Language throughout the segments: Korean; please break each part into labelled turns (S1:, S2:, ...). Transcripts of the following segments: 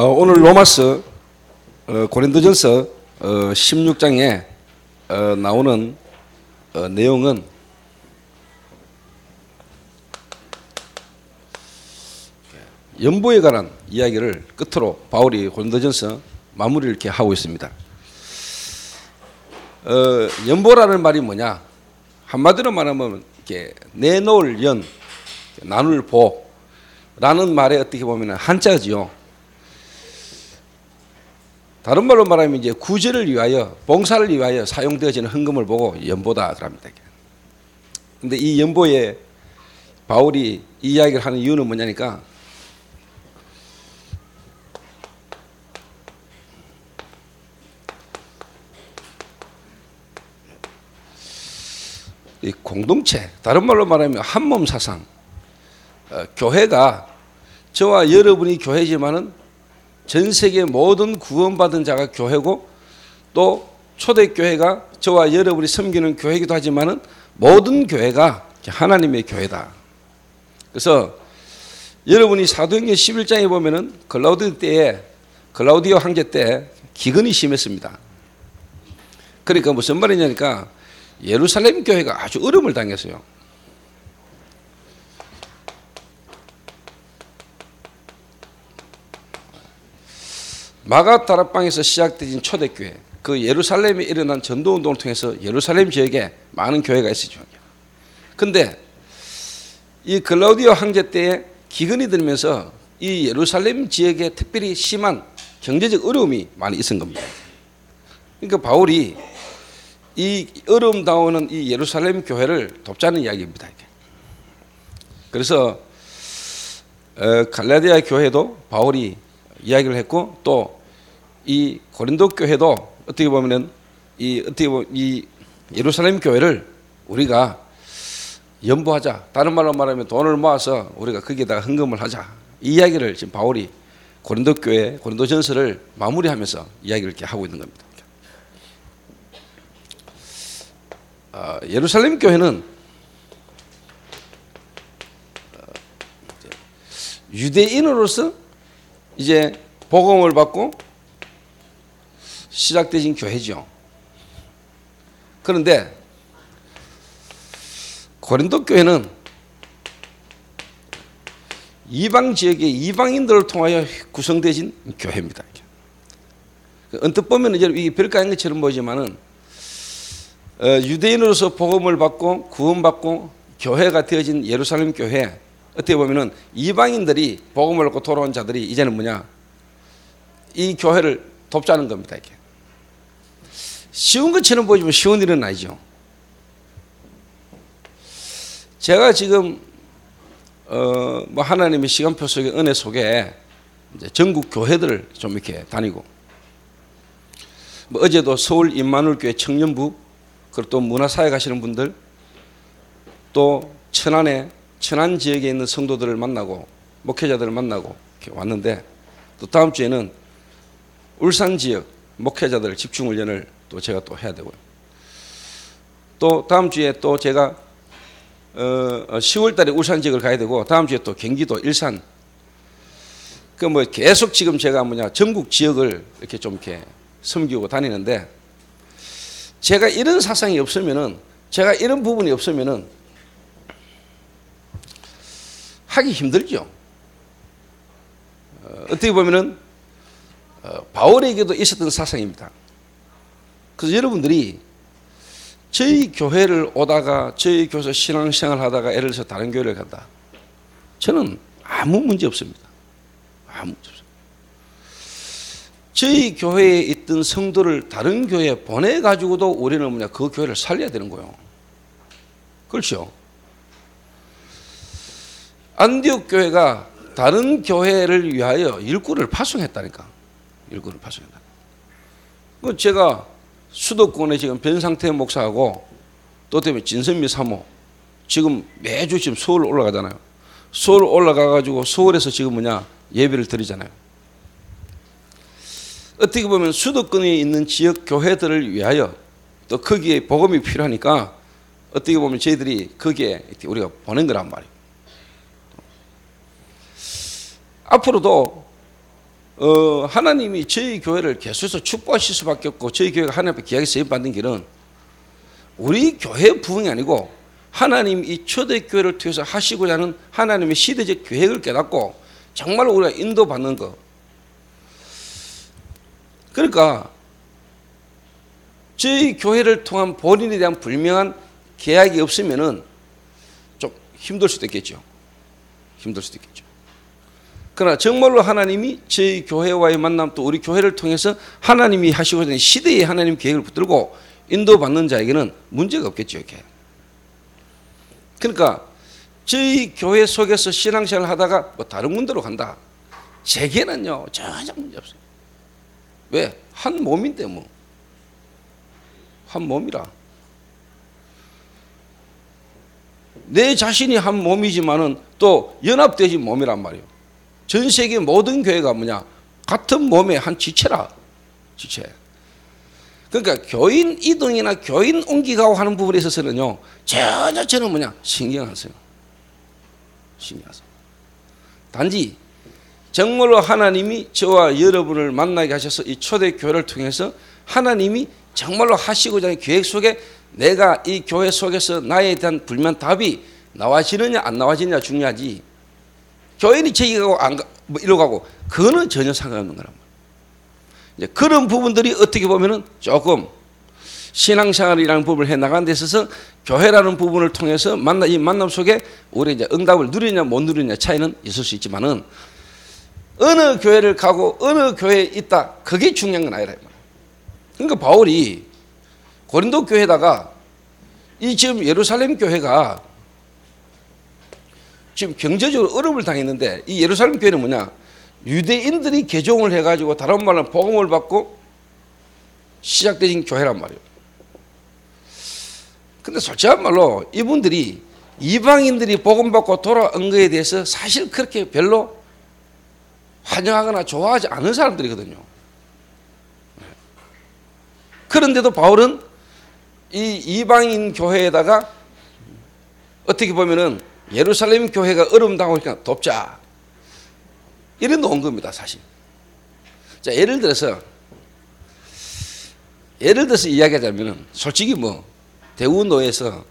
S1: 오늘 로마서 고린도전서 16장에 나오는 내용은 연보에 관한 이야기를 끝으로 바울이 고린도전서 마무리를 이렇게 하고 있습니다. 연보라는 말이 뭐냐? 한마디로 말하면 이렇게 내놓을 연, 나눌 보라는 말에 어떻게 보면 한자지요. 다른 말로 말하면 이제 구제를 위하여, 봉사를 위하여 사용되어지는 헌금을 보고 연보다 그럽니다. 근데 이 연보에 바울이 이 이야기를 하는 이유는 뭐냐니까, 이 공동체, 다른 말로 말하면 한몸 사상, 교회가, 저와 여러분이 교회지만은 전 세계 모든 구원받은 자가 교회고, 또 초대교회가 저와 여러분이 섬기는 교회이기도 하지만은 모든 교회가 하나님의 교회다. 그래서 여러분이 사도행전 11장에 보면은 글라우디오 황제 때 기근이 심했습니다. 그러니까 무슨 말이냐니까 예루살렘 교회가 아주 어려움을 당했어요. 마가 다락방에서 시작된 초대교회, 그 예루살렘에 일어난 전도운동을 통해서 예루살렘 지역에 많은 교회가 있었죠. 그런데 이 글라우디오 황제 때에 기근이 들면서 이 예루살렘 지역에 특별히 심한 경제적 어려움이 많이 있은 겁니다. 그러니까 바울이 이 어려움 당하는 이 예루살렘 교회를 돕자는 이야기입니다. 그래서 갈라디아 교회도 바울이 이야기를 했고, 또 이 고린도 교회도 어떻게 보면은 이 예루살렘 교회를 우리가 연보하자. 다른 말로 말하면 돈을 모아서 우리가 거기에다가 헌금을 하자. 이 이야기를 지금 바울이 고린도 교회, 고린도전서를 마무리하면서 이야기를 이렇게 하고 있는 겁니다. 예루살렘 교회는 유대인으로서 이제 복음을 받고 시작되신 교회죠. 그런데 고린도 교회는 이방 지역의 이방인들을 통하여 구성되진 교회입니다. 언뜻 보면 이제 이게 별거 아닌 것처럼 보이지만은 유대인으로서 복음을 받고 구원받고 교회가 되어진 예루살렘 교회, 어떻게 보면은 이방인들이 복음을 얻고 돌아온 자들이 이제는 뭐냐, 이 교회를 돕자는 겁니다. 이게 쉬운 것처럼 보이지만 쉬운 일은 아니죠. 제가 지금 뭐 하나님의 시간표 속에 은혜 속에 이제 전국 교회들을 좀 이렇게 다니고, 뭐 어제도 서울 임마누엘 교회 청년부, 그리고 또 문화사회 가시는 분들, 또 천안 지역에 있는 성도들을 만나고 목회자들을 만나고 이렇게 왔는데, 또 다음 주에는 울산 지역 목회자들 집중훈련을 또 제가 또 해야 되고요. 또 다음 주에 또 제가 10월 달에 울산 지역을 가야 되고, 다음 주에 또 경기도 일산, 그 뭐 계속 지금 제가 전국 지역을 이렇게 좀 이렇게 섬기고 다니는데, 제가 이런 사상이 없으면은, 제가 이런 부분이 없으면은 하기 힘들죠. 어떻게 보면은 바울에게도 있었던 사상입니다. 그래서 여러분들이 저희 교회를 오다가 저희 교회에서 신앙생활 하다가 예를 들어서 다른 교회를 간다, 저는 아무 문제 없습니다. 아무 문제 없습니다. 저희 교회에 있던 성도를 다른 교회에 보내가지고도 우리는 그 교회를 살려야 되는 거예요. 그렇죠? 안디옥 교회가 다른 교회를 위하여 일꾼을 파송했다니까. 일꾼을 파송했다. 제가 수도권에 지금 변상태 목사하고 또 때문에 진선미 사모, 지금 매주 지금 서울 올라가잖아요. 서울 올라가가지고 서울에서 지금 예배를 드리잖아요. 어떻게 보면 수도권에 있는 지역 교회들을 위하여 또 거기에 복음이 필요하니까 어떻게 보면 저희들이 거기에 우리가 보낸 거란 말이에요. 앞으로도 하나님이 저희 교회를 계속해서 축복하실 수밖에 없고 저희 교회가 하나님 앞에 귀하게 쓰임받는 길은 우리 교회 부흥이 아니고 하나님 이 초대교회를 통해서 하시고자 하는 하나님의 시대적 계획을 깨닫고 정말 우리가 인도받는 것. 그러니까 저희 교회를 통한 본인에 대한 분명한 계약이 없으면은 좀 힘들 수도 있겠죠. 힘들 수도 있겠죠. 그러나 정말로 하나님이 저희 교회와의 만남 또 우리 교회를 통해서 하나님이 하시고자 하는 시대의 하나님 계획을 붙들고 인도받는 자에게는 문제가 없겠죠. 이렇게. 그러니까 저희 교회 속에서 신앙생활을 하다가 뭐 다른 군데로 간다. 제게는요 전혀 문제 없어요. 왜? 한 몸인데 뭐. 한 몸이라. 내 자신이 한 몸이지만은 또 연합되지 몸이란 말이에요. 전 세계 모든 교회가 뭐냐? 같은 몸의 한 지체라. 지체. 그러니까 교인 이동이나 교인 옮기가고 하는 부분에 있어서는요 전혀 저는 뭐냐? 신경 안 써요. 신경 안 써요. 단지 정말로 하나님이 저와 여러분을 만나게 하셔서 이 초대교회를 통해서 하나님이 정말로 하시고자 하는 계획 속에 내가 이 교회 속에서 나에 대한 불면 답이 나와지느냐 안 나와지느냐 중요하지. 교인이 저기 가고 안 가, 뭐 이러고 가고 그거는 전혀 상관없는 거란 말이에요. 이제 그런 부분들이 어떻게 보면은 조금 신앙생활이라는 부분을 해 나가는 데 있어서 교회라는 부분을 통해서 이 만남 속에 우리 이제 응답을 누리냐 못 누리냐 차이는 있을 수 있지만은 어느 교회를 가고 어느 교회에 있다 그게 중요한 건 아니라 말이에요. 그러니까 바울이 고린도 교회에다가 이 지금 예루살렘 교회가 지금 경제적으로 어려움을 당했는데 이 예루살렘 교회는 뭐냐? 유대인들이 개종을 해가지고 다른 말로 복음을 받고 시작된 교회란 말이에요. 근데 솔직한 말로 이분들이 이방인들이 복음 받고 돌아온 것에 대해서 사실 그렇게 별로 환영하거나 좋아하지 않은 사람들이거든요. 그런데도 바울은 이 이방인 교회에다가 어떻게 보면은 예루살렘 교회가 어려움 당하니까 돕자. 이런 놓은 겁니다, 사실. 자, 예를 들어서 이야기하자면은 솔직히 뭐 대우노에서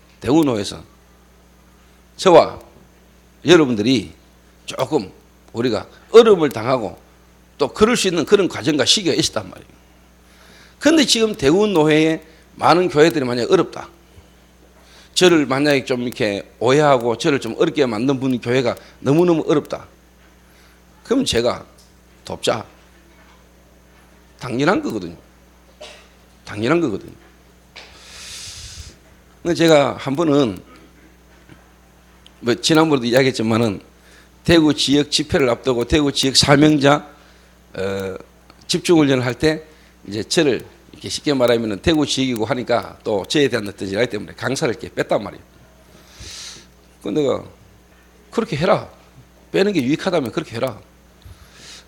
S1: 저와 여러분들이 조금 우리가 어려움을 당하고 또 그럴 수 있는 그런 과정과 시기가 있었단 말이에요. 그런데 지금 대우노회에 많은 교회들이 만약에 어렵다. 저를 만약에 좀 이렇게 오해하고 저를 좀 어렵게 만든 분이 교회가 너무너무 어렵다. 그럼 제가 돕자. 당연한 거거든요. 당연한 거거든요. 근데 제가 한 번은 뭐 지난번에도 이야기했지만은 대구 지역 집회를 앞두고 대구 지역 사명자 집중훈련을 할 때 이제 저를 이렇게 쉽게 말하면 대구 지역이고 하니까 또 저에 대한 어떤 이야기 때문에 강사를 이렇게 뺐단 말이에요. 그런데 내가 그렇게 해라. 빼는 게 유익하다면 그렇게 해라.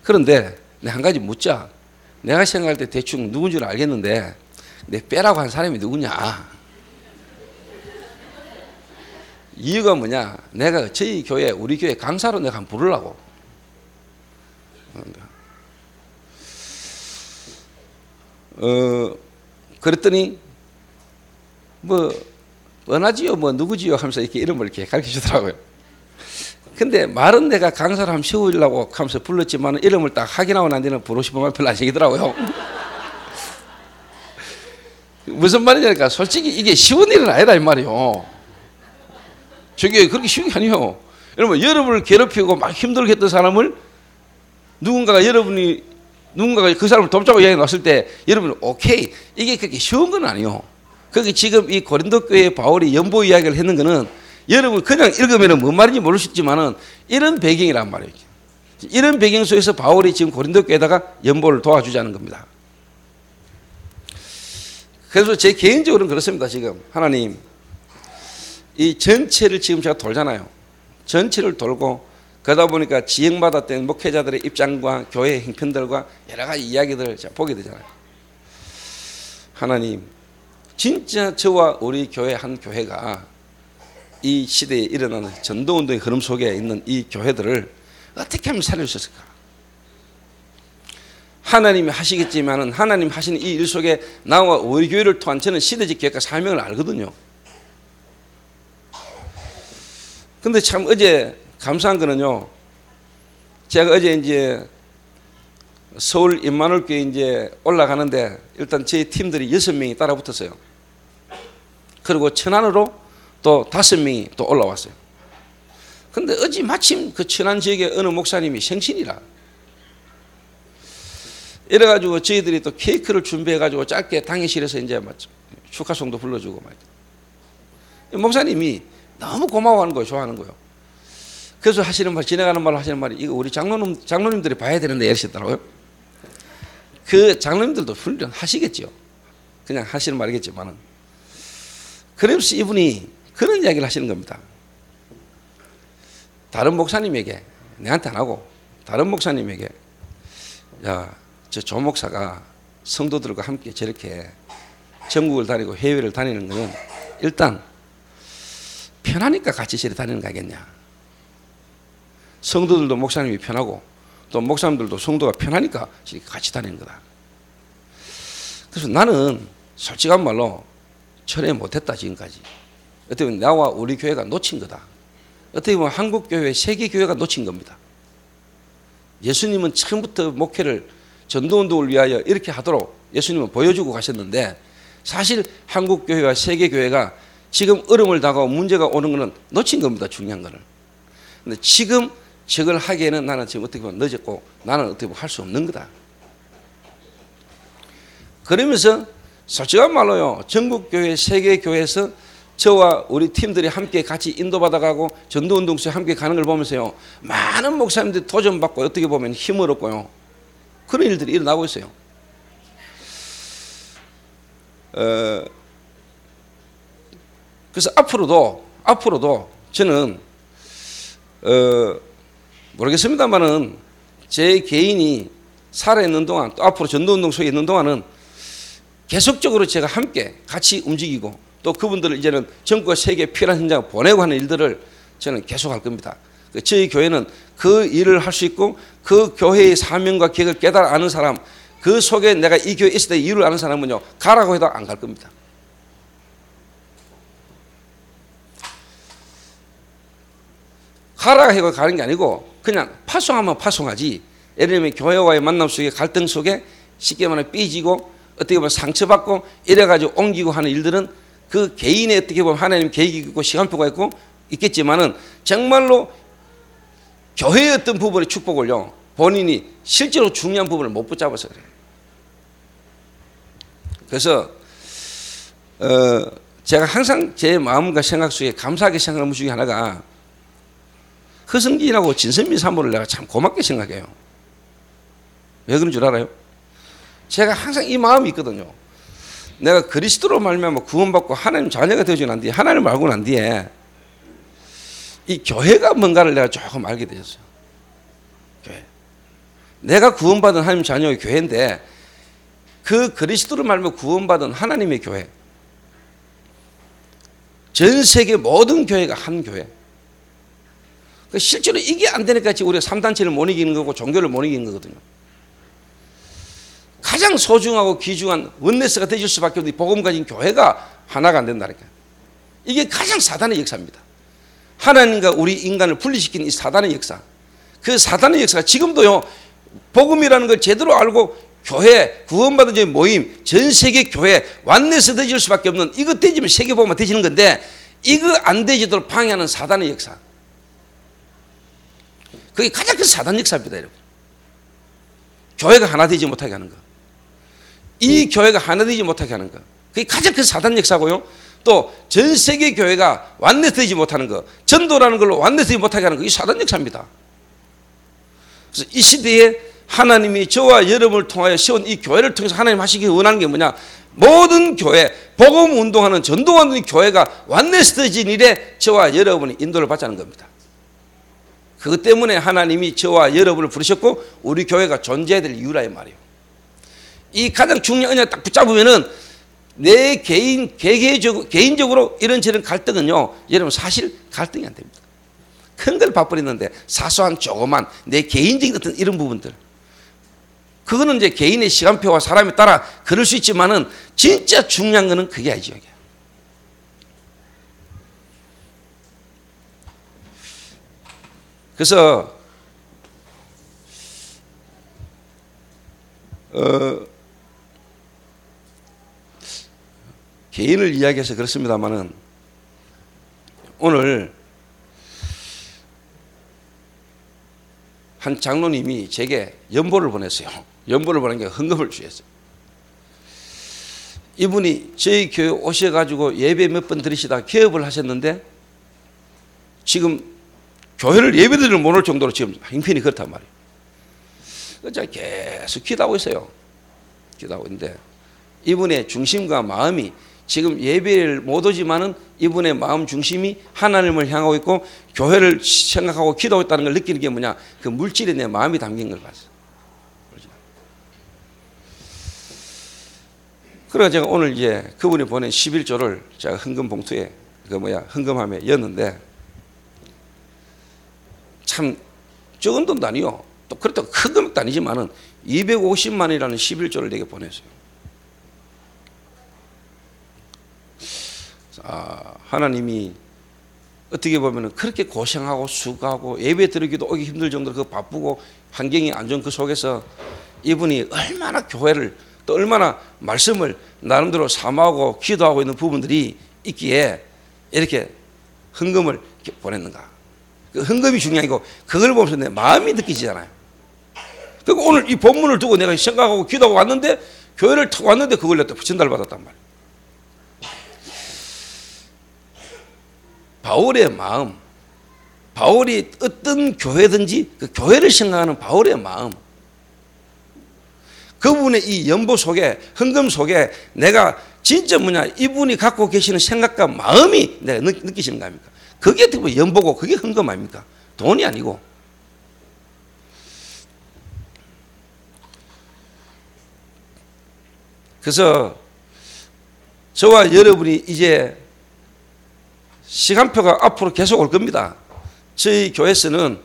S1: 그런데 내가 한 가지 묻자. 내가 생각할 때 대충 누군지는 알겠는데 내 빼라고 한 사람이 누구냐. 이유가 뭐냐. 내가 저희 교회 우리 교회 강사로 내가 한번 부르려고. 그랬더니 뭐 원하지요 뭐 누구지요 하면서 이렇게 이름을 이렇게 가르쳐 주더라고요. 근데 말은 내가 강사를 한번 세우려고 하면서 불렀지만 이름을 딱 확인하고 난 뒤는 부르시면 별로 안 시키더라고요. 무슨 말이냐니까 솔직히 이게 쉬운 일은 아니다 이 말이에요. 저게 그렇게 쉬운 게 아니에요. 여러분 여러분을 괴롭히고 막 힘들게 했던 사람을 누군가가 그 사람을 돕자고 이야기 나왔을 때 여러분 오케이 이게 그렇게 쉬운 건 아니에요. 그게 지금 이 고린도 교회 바울이 연보 이야기를 했는 거는 여러분 그냥 읽으면 뭔 말인지 모를 수 있지만은 이런 배경이란 말이에요. 이런 배경 속에서 바울이 지금 고린도 교회에다가 연보를 도와주자는 겁니다. 그래서 제 개인적으로는 그렇습니다. 지금 하나님 이 전체를 지금 제가 돌잖아요. 전체를 돌고 그러다 보니까 지역마다 된 목회자들의 입장과 교회의 형편들과 여러 가지 이야기들을 제가 보게 되잖아요. 하나님, 진짜 저와 우리 교회 한 교회가 이 시대에 일어나는 전도운동의 흐름 속에 있는 이 교회들을 어떻게 하면 살릴 수 있을까? 하나님이 하시겠지만은 하나님 하시는 이 일 속에 나와 우리 교회를 통한 저는 시대적 계획과 사명을 알거든요. 근데 참 어제 감사한 거는요. 제가 어제 이제 서울 임마누엘교회 이제 올라가는데 일단 제 팀들이 6명이 따라 붙었어요. 그리고 천안으로 또 5명이 또 올라왔어요. 근데 어제 마침 그 천안 지역에 어느 목사님이 생신이라. 이래가지고 저희들이 또 케이크를 준비해가지고 짧게 당회실에서 이제 축하송도 불러주고 말이죠. 목사님이 너무 고마워하는 거예요. 좋아하는 거예요. 그래서 하시는 말, 지나가는 말로 하시는 말이 이거 우리 장로님들이 봐야 되는데 이러시더라고요. 그 장로님들도 훈련하시겠죠. 그냥 하시는 말이겠지만은. 그래서 이분이 그런 이야기를 하시는 겁니다. 다른 목사님에게, 내한테 안 하고 다른 목사님에게, 야, 저 조 목사가 성도들과 함께 저렇게 전국을 다니고 해외를 다니는 것은 일단 편하니까 같이 저리 다니는 거 아니겠냐. 성도들도 목사님이 편하고 또 목사님들도 성도가 편하니까 저렇게 같이 다니는 거다. 그래서 나는 솔직한 말로 철회 못했다 지금까지. 어떻게 보면 나와 우리 교회가 놓친 거다. 어떻게 보면 한국교회, 세계교회가 놓친 겁니다. 예수님은 처음부터 목회를 전도운동을 위하여 이렇게 하도록 예수님은 보여주고 가셨는데 사실 한국교회와 세계교회가 지금 어려움을 당하고 문제가 오는 것은 놓친 겁니다. 중요한 것을. 근데 지금 저걸 하기에는 나는 지금 어떻게 보면 늦었고 나는 어떻게 보면 할 수 없는 거다. 그러면서 솔직한 말로요. 전국교회, 세계교회에서 저와 우리 팀들이 함께 같이 인도받아가고 전도운동소에 함께 가는 걸 보면서요. 많은 목사님들이 도전받고 어떻게 보면 힘을 얻고요. 그런 일들이 일어나고 있어요. 그래서 앞으로도 저는 모르겠습니다만은 제 개인이 살아있는 동안 또 앞으로 전도운동 속에 있는 동안은 계속적으로 제가 함께 같이 움직이고 또 그분들을 이제는 전국과 세계에 필요한 현장을 보내고 하는 일들을 저는 계속 할 겁니다. 저희 교회는 그 일을 할 수 있고 그 교회의 사명과 계획을 깨달아 아는 사람, 그 속에 내가 이 교회에 있을 때 이유를 아는 사람은요, 가라고 해도 안 갈 겁니다. 가라고 해도 가는 게 아니고 그냥 파송하면 파송하지. 예를 들면 교회와의 만남 속에 갈등 속에 쉽게 말하면 삐지고 어떻게 보면 상처받고 이래가지고 옮기고 하는 일들은 그 개인의 어떻게 보면 하나님 계획이 있고 시간표가 있고 있겠지만은 정말로 교회의 어떤 부분의 축복을요 본인이 실제로 중요한 부분을 못 붙잡아서 그래요. 그래서 제가 항상 제 마음과 생각 속에 감사하게 생각하는 것 중에 하나가 허성진하고 진선미 사모를 내가 참 고맙게 생각해요. 왜 그런 줄 알아요? 제가 항상 이 마음이 있거든요. 내가 그리스도로 말미암아 구원받고 하나님 자녀가 되어지고 난 뒤에 하나님을 알고 난 뒤에 이 교회가 뭔가를 내가 조금 알게 되었어요. 교회. 내가 구원받은 하나님 자녀의 교회인데 그 그리스도로 말미암아 구원받은 하나님의 교회, 전 세계 모든 교회가 한 교회. 실제로 이게 안 되니까 지금 우리가 3단체를 못 이기는 거고 종교를 못 이기는 거거든요. 가장 소중하고 귀중한 원네스가 되실 수밖에 없는 복음 가진 교회가 하나가 안 된다니까. 이게 가장 사단의 역사입니다. 하나님과 우리 인간을 분리시킨 이 사단의 역사. 그 사단의 역사가 지금도요, 복음이라는 걸 제대로 알고 교회, 구원받은 저희 모임, 전 세계 교회, 완네스 되질 수밖에 없는, 이거 되지면 세계복음만 되지는 건데 이거 안 되지도록 방해하는 사단의 역사. 그게 가장 큰 사단 역사입니다, 여러분. 교회가 하나 되지 못하게 하는 거. 이 교회가 하나 되지 못하게 하는 거. 그게 가장 큰 사단 역사고요. 또 전 세계 교회가 완네스 되지 못하는 거. 전도라는 걸로 완네스 되지 못하게 하는 거. 이 사단 역사입니다. 그래서 이 시대에 하나님이 저와 여러분을 통하여 세운 이 교회를 통해서 하나님 하시기 원하는 게 뭐냐? 모든 교회, 복음 운동하는 전도하는 교회가 완네스 되진 일에 저와 여러분이 인도를 받자는 겁니다. 그것 때문에 하나님이 저와 여러분을 부르셨고 우리 교회가 존재해야 될 이유라 이 말이에요. 이 가장 중요한 언약 딱 붙잡으면은 내 개인적으로 이런저런 갈등은요, 여러분 사실 갈등이 안 됩니다. 큰 걸 바꿔버리는데 사소한 조그만 내 개인적인 어떤 이런 부분들, 그거는 이제 개인의 시간표와 사람에 따라 그럴 수 있지만은 진짜 중요한 거는 그게 아니죠. 그래서 개인을 이야기해서 그렇습니다만은 오늘 한 장로님이 제게 연보를 보냈어요. 연보를 보낸 게 헌금을 주셨어요. 이분이 저희 교회 오셔가지고 예배 몇 번 드리시다가 개업을 하셨는데 지금 교회를 예배드리를 못할 정도로 지금 형편이 그렇단 말이에요. 그래서 계속 기도하고 있어요. 기도하고 있는데 이분의 중심과 마음이 지금 예배를 못 오지만은 이분의 마음 중심이 하나님을 향하고 있고 교회를 생각하고 기도하고 있다는 걸 느끼는 게 뭐냐? 그 물질에 내 마음이 담긴 걸 봤어요. 그래서 제가 오늘 이제 그분이 보낸 11조를 제가 헌금 봉투에 헌금함에 였는데 참 적은 돈도 아니요. 또 그렇다고 큰 금액도 아니지만은 250만 원이라는 11조를 내게 보냈어요. 하나님이 어떻게 보면 그렇게 고생하고 수고하고 예배 드리기도 오기 힘들 정도로 그 바쁘고 환경이 안 좋은 그 속에서 이분이 얼마나 교회를 또 얼마나 말씀을 나름대로 사모하고 기도하고 있는 부분들이 있기에 이렇게 헌금을 이렇게 보냈는가. 그 헌금이 중요하고 그걸 보면서 내 마음이 느끼지잖아요. 그리고 오늘 이 본문을 두고 내가 생각하고 기도하고 왔는데 교회를 타고 왔는데 그걸 내가 전달받았단 말이에요. 바울의 마음, 바울이 어떤 교회든지 그 교회를 생각하는 바울의 마음, 그분의 이 연보 속에 헌금 속에 내가 진짜 뭐냐 이분이 갖고 계시는 생각과 마음이 내가 느끼시는 거 아닙니까? 그게 어떻게 보면 연보고 그게 헌금 아닙니까? 돈이 아니고. 그래서 저와 여러분이 이제 시간표가 앞으로 계속 올 겁니다. 저희 교회에서는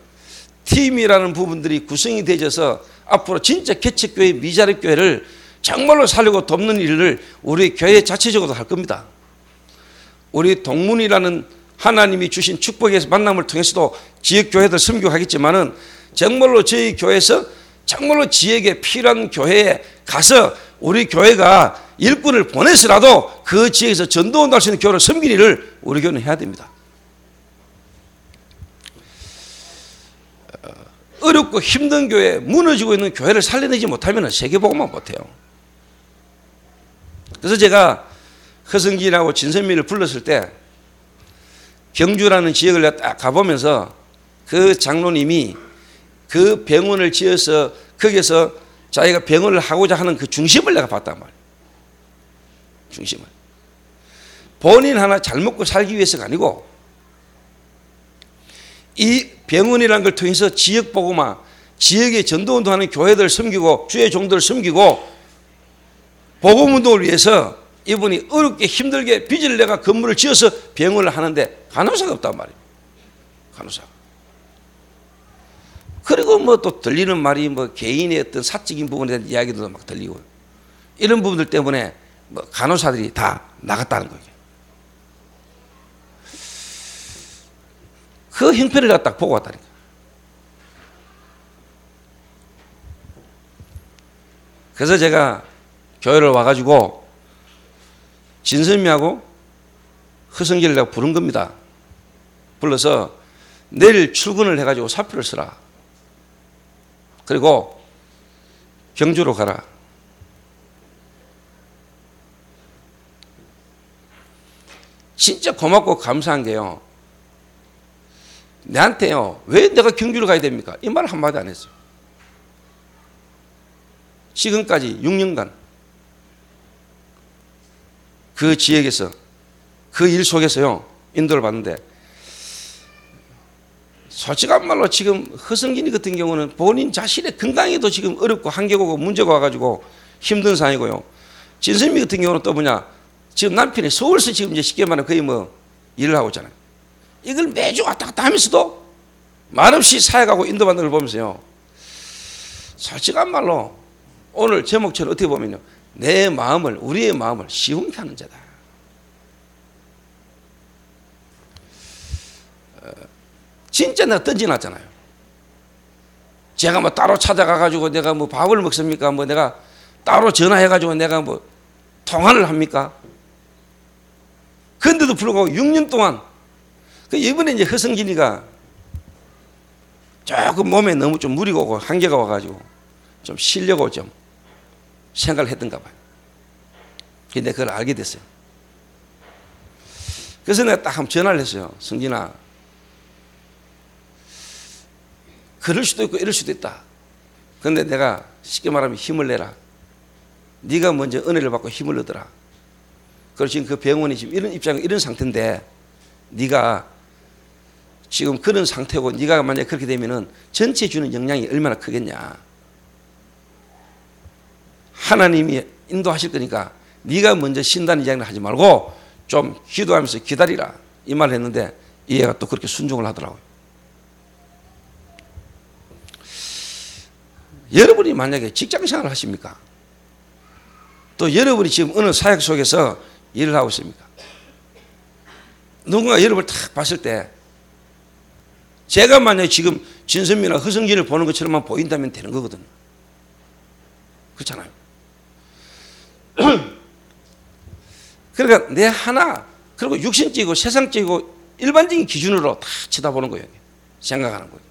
S1: 팀이라는 부분들이 구성이 되어서 앞으로 진짜 개척교회, 미자립교회를 정말로 살리고 돕는 일을 우리 교회 자체적으로 할 겁니다. 우리 동문이라는 하나님이 주신 축복의 만남을 통해서도 지역교회들 섬기하겠지만은 정말로 저희 교회에서 정말로 지역에 필요한 교회에 가서 우리 교회가 일꾼을 보내서라도 그 지역에서 전도운동할 수 있는 교회를 섬기는 일을 우리 교회는 해야 됩니다. 어렵고 힘든 교회, 무너지고 있는 교회를 살려내지 못하면 세계복음만 못해요. 그래서 제가 허성진하고 진선미를 불렀을 때 경주라는 지역을 내가 딱 가보면서 그 장로님이 그 병원을 지어서 거기서 자기가 병원을 하고자 하는 그 중심을 내가 봤단 말이에요. 중심을. 본인 하나 잘 먹고 살기 위해서가 아니고 이 병원이라는 걸 통해서 지역 복음화, 지역에 전도운동하는 교회들 섬기고 주의 종들을 섬기고 복음운동을 위해서 이분이 어렵게 힘들게 빚을 내가 건물을 지어서 병원을 하는데 간호사가 없단 말이에요. 간호사가. 그리고 뭐 또 들리는 말이 뭐 개인의 어떤 사적인 부분에 대한 이야기도 막 들리고 이런 부분들 때문에 뭐 간호사들이 다 나갔다는 거예요. 그 형편을 내가 딱 보고 왔다니까. 그래서 제가 교회를 와가지고 진선미하고 허성기를 내가 부른 겁니다. 불러서 내일 출근을 해가지고 사표를 쓰라. 그리고 경주로 가라. 진짜 고맙고 감사한 게요. 내한테요. 왜 내가 경주로 가야 됩니까? 이 말 한마디 안 했어요. 지금까지 6년간 그 지역에서 그 일 속에서요. 인도를 받는데 솔직한 말로 지금 허성진이 같은 경우는 본인 자신의 건강에도 지금 어렵고 한계가 오고 문제가 와가지고 힘든 상황이고요. 진선미 같은 경우는 또 뭐냐 지금 남편이 서울서 지금 이제 쉽게 말하면 거의 뭐 일을 하고 있잖아요. 이걸 매주 왔다 갔다 하면서도 말없이 사역하고 인도받는 걸 보면서요. 솔직한 말로 오늘 제목처럼 어떻게 보면요, 내 마음을, 우리의 마음을 시원케 하는 자다. 진짜 내가 던져놨잖아요. 제가 뭐 따로 찾아가가지고 내가 뭐 밥을 먹습니까? 뭐 내가 따로 전화해가지고 내가 뭐 통화를 합니까? 그런데도 불구하고 6년 동안, 이번에 이제 허성진이가 조금 몸에 너무 좀 무리가 오고 한계가 와가지고 좀 쉬려고 좀 생각을 했던가 봐요. 근데 그걸 알게 됐어요. 그래서 내가 딱 한번 전화를 했어요. 성진아, 그럴 수도 있고 이럴 수도 있다. 그런데 내가 쉽게 말하면 힘을 내라. 네가 먼저 은혜를 받고 힘을 얻어라. 그리고 지금 그 병원이 지금 이런 입장, 이런 상태인데 네가 지금 그런 상태고 네가 만약에 그렇게 되면은 전체에 주는 영향이 얼마나 크겠냐. 하나님이 인도하실 거니까 네가 먼저 신다는 이야기를 하지 말고 좀 기도하면서 기다리라. 이 말을 했는데 이 애가 또 그렇게 순종을 하더라고요. 여러분이 만약에 직장생활을 하십니까? 또 여러분이 지금 어느 사역 속에서 일을 하고 있습니까? 누군가 여러분을 딱 봤을 때 제가 만약에 지금 진선미나 허성진을 보는 것처럼만 보인다면 되는 거거든요. 그렇잖아요. 그러니까 내 하나, 그리고 육신적이고 세상적이고 일반적인 기준으로 다 쳐다보는 거예요. 생각하는 거예요.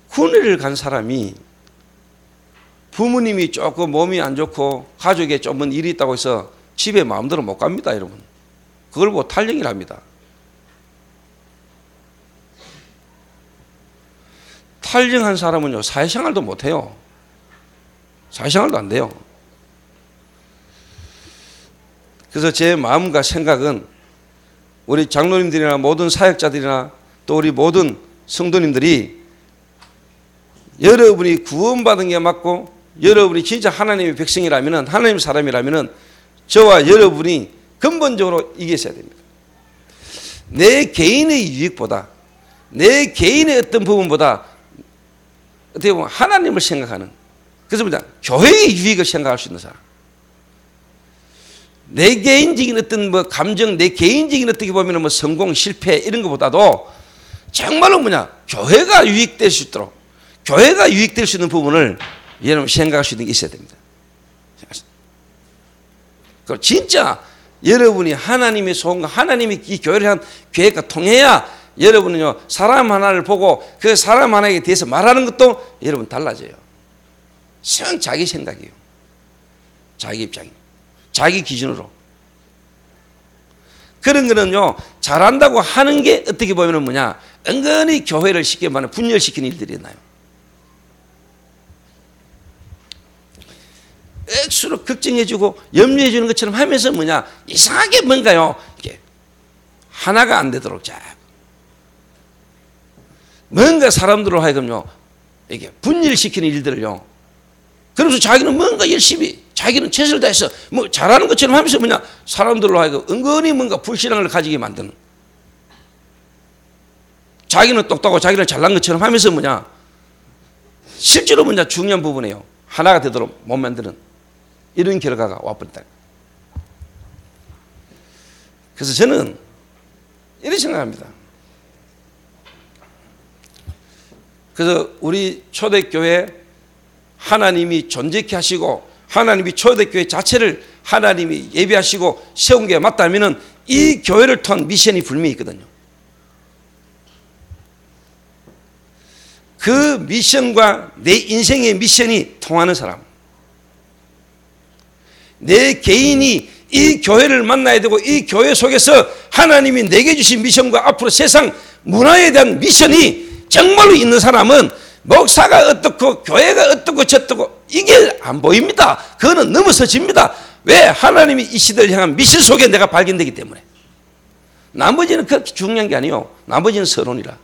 S1: 군의를 간 사람이 부모님이 조금 몸이 안 좋고 가족에 좀 일이 있다고 해서 집에 마음대로 못 갑니다, 여러분. 그걸 보고 탈영이랍니다. 탈영한 사람은요, 사회생활도 못 해요. 사회생활도 안 돼요. 그래서 제 마음과 생각은 우리 장로님들이나 모든 사역자들이나 또 우리 모든 성도님들이 여러분이 구원받은 게 맞고 여러분이 진짜 하나님의 백성이라면, 하나님의 사람이라면 저와 여러분이 근본적으로 이게 있어야 됩니다. 내 개인의 유익보다, 내 개인의 어떤 부분보다 어떻게 보면 하나님을 생각하는, 그래서 뭐냐, 교회의 유익을 생각할 수 있는 사람. 내 개인적인 어떤 뭐 감정, 내 개인적인 어떻게 보면 뭐 성공, 실패 이런 것보다도 정말로 뭐냐, 교회가 유익될 수 있도록, 교회가 유익될 수 있는 부분을 여러분 생각할 수 있는 게 있어야 됩니다. 그럼 진짜 여러분이 하나님의 소원과 하나님이 이 교회를 한 계획과 통해야 여러분은요, 사람 하나를 보고 그 사람 하나에 대해서 말하는 것도 여러분 달라져요. 전 자기 생각이에요. 자기 입장이에요. 자기 기준으로. 그런 거는요, 잘한다고 하는 게 어떻게 보면 뭐냐, 은근히 교회를 쉽게 말하면 분열시키는 일들이 있나요? 액수로 걱정해주고 염려해주는 것처럼 하면서 뭐냐, 이상하게 뭔가요, 이게 하나가 안 되도록 자꾸 뭔가 사람들로 하여금요, 이게 분열시키는 일들을요, 그러면서 자기는 뭔가 열심히 자기는 최선을 다해서 뭐 잘하는 것처럼 하면서 뭐냐, 사람들로 하여금 은근히 뭔가 불신앙을 가지게 만드는, 자기는 똑똑하고 자기는 잘난 것처럼 하면서 뭐냐, 실제로 뭐냐, 중요한 부분이에요. 하나가 되도록 못 만드는 이런 결과가 와버렸다. 그래서 저는 이렇게 생각합니다. 그래서 우리 초대교회 하나님이 존재케 하시고 하나님이 초대교회 자체를 하나님이 예비하시고 세운 게 맞다면 이 교회를 통한 미션이 분명히 있거든요. 그 미션과 내 인생의 미션이 통하는 사람, 내 개인이 이 교회를 만나야 되고 이 교회 속에서 하나님이 내게 주신 미션과 앞으로 세상 문화에 대한 미션이 정말로 있는 사람은 목사가 어떻고 교회가 어떻고 저떻고 이게 안 보입니다. 그거는 넘어서집니다. 왜? 하나님이 이 시대를 향한 미션 속에 내가 발견되기 때문에. 나머지는 그렇게 중요한 게 아니에요. 나머지는 서론이라.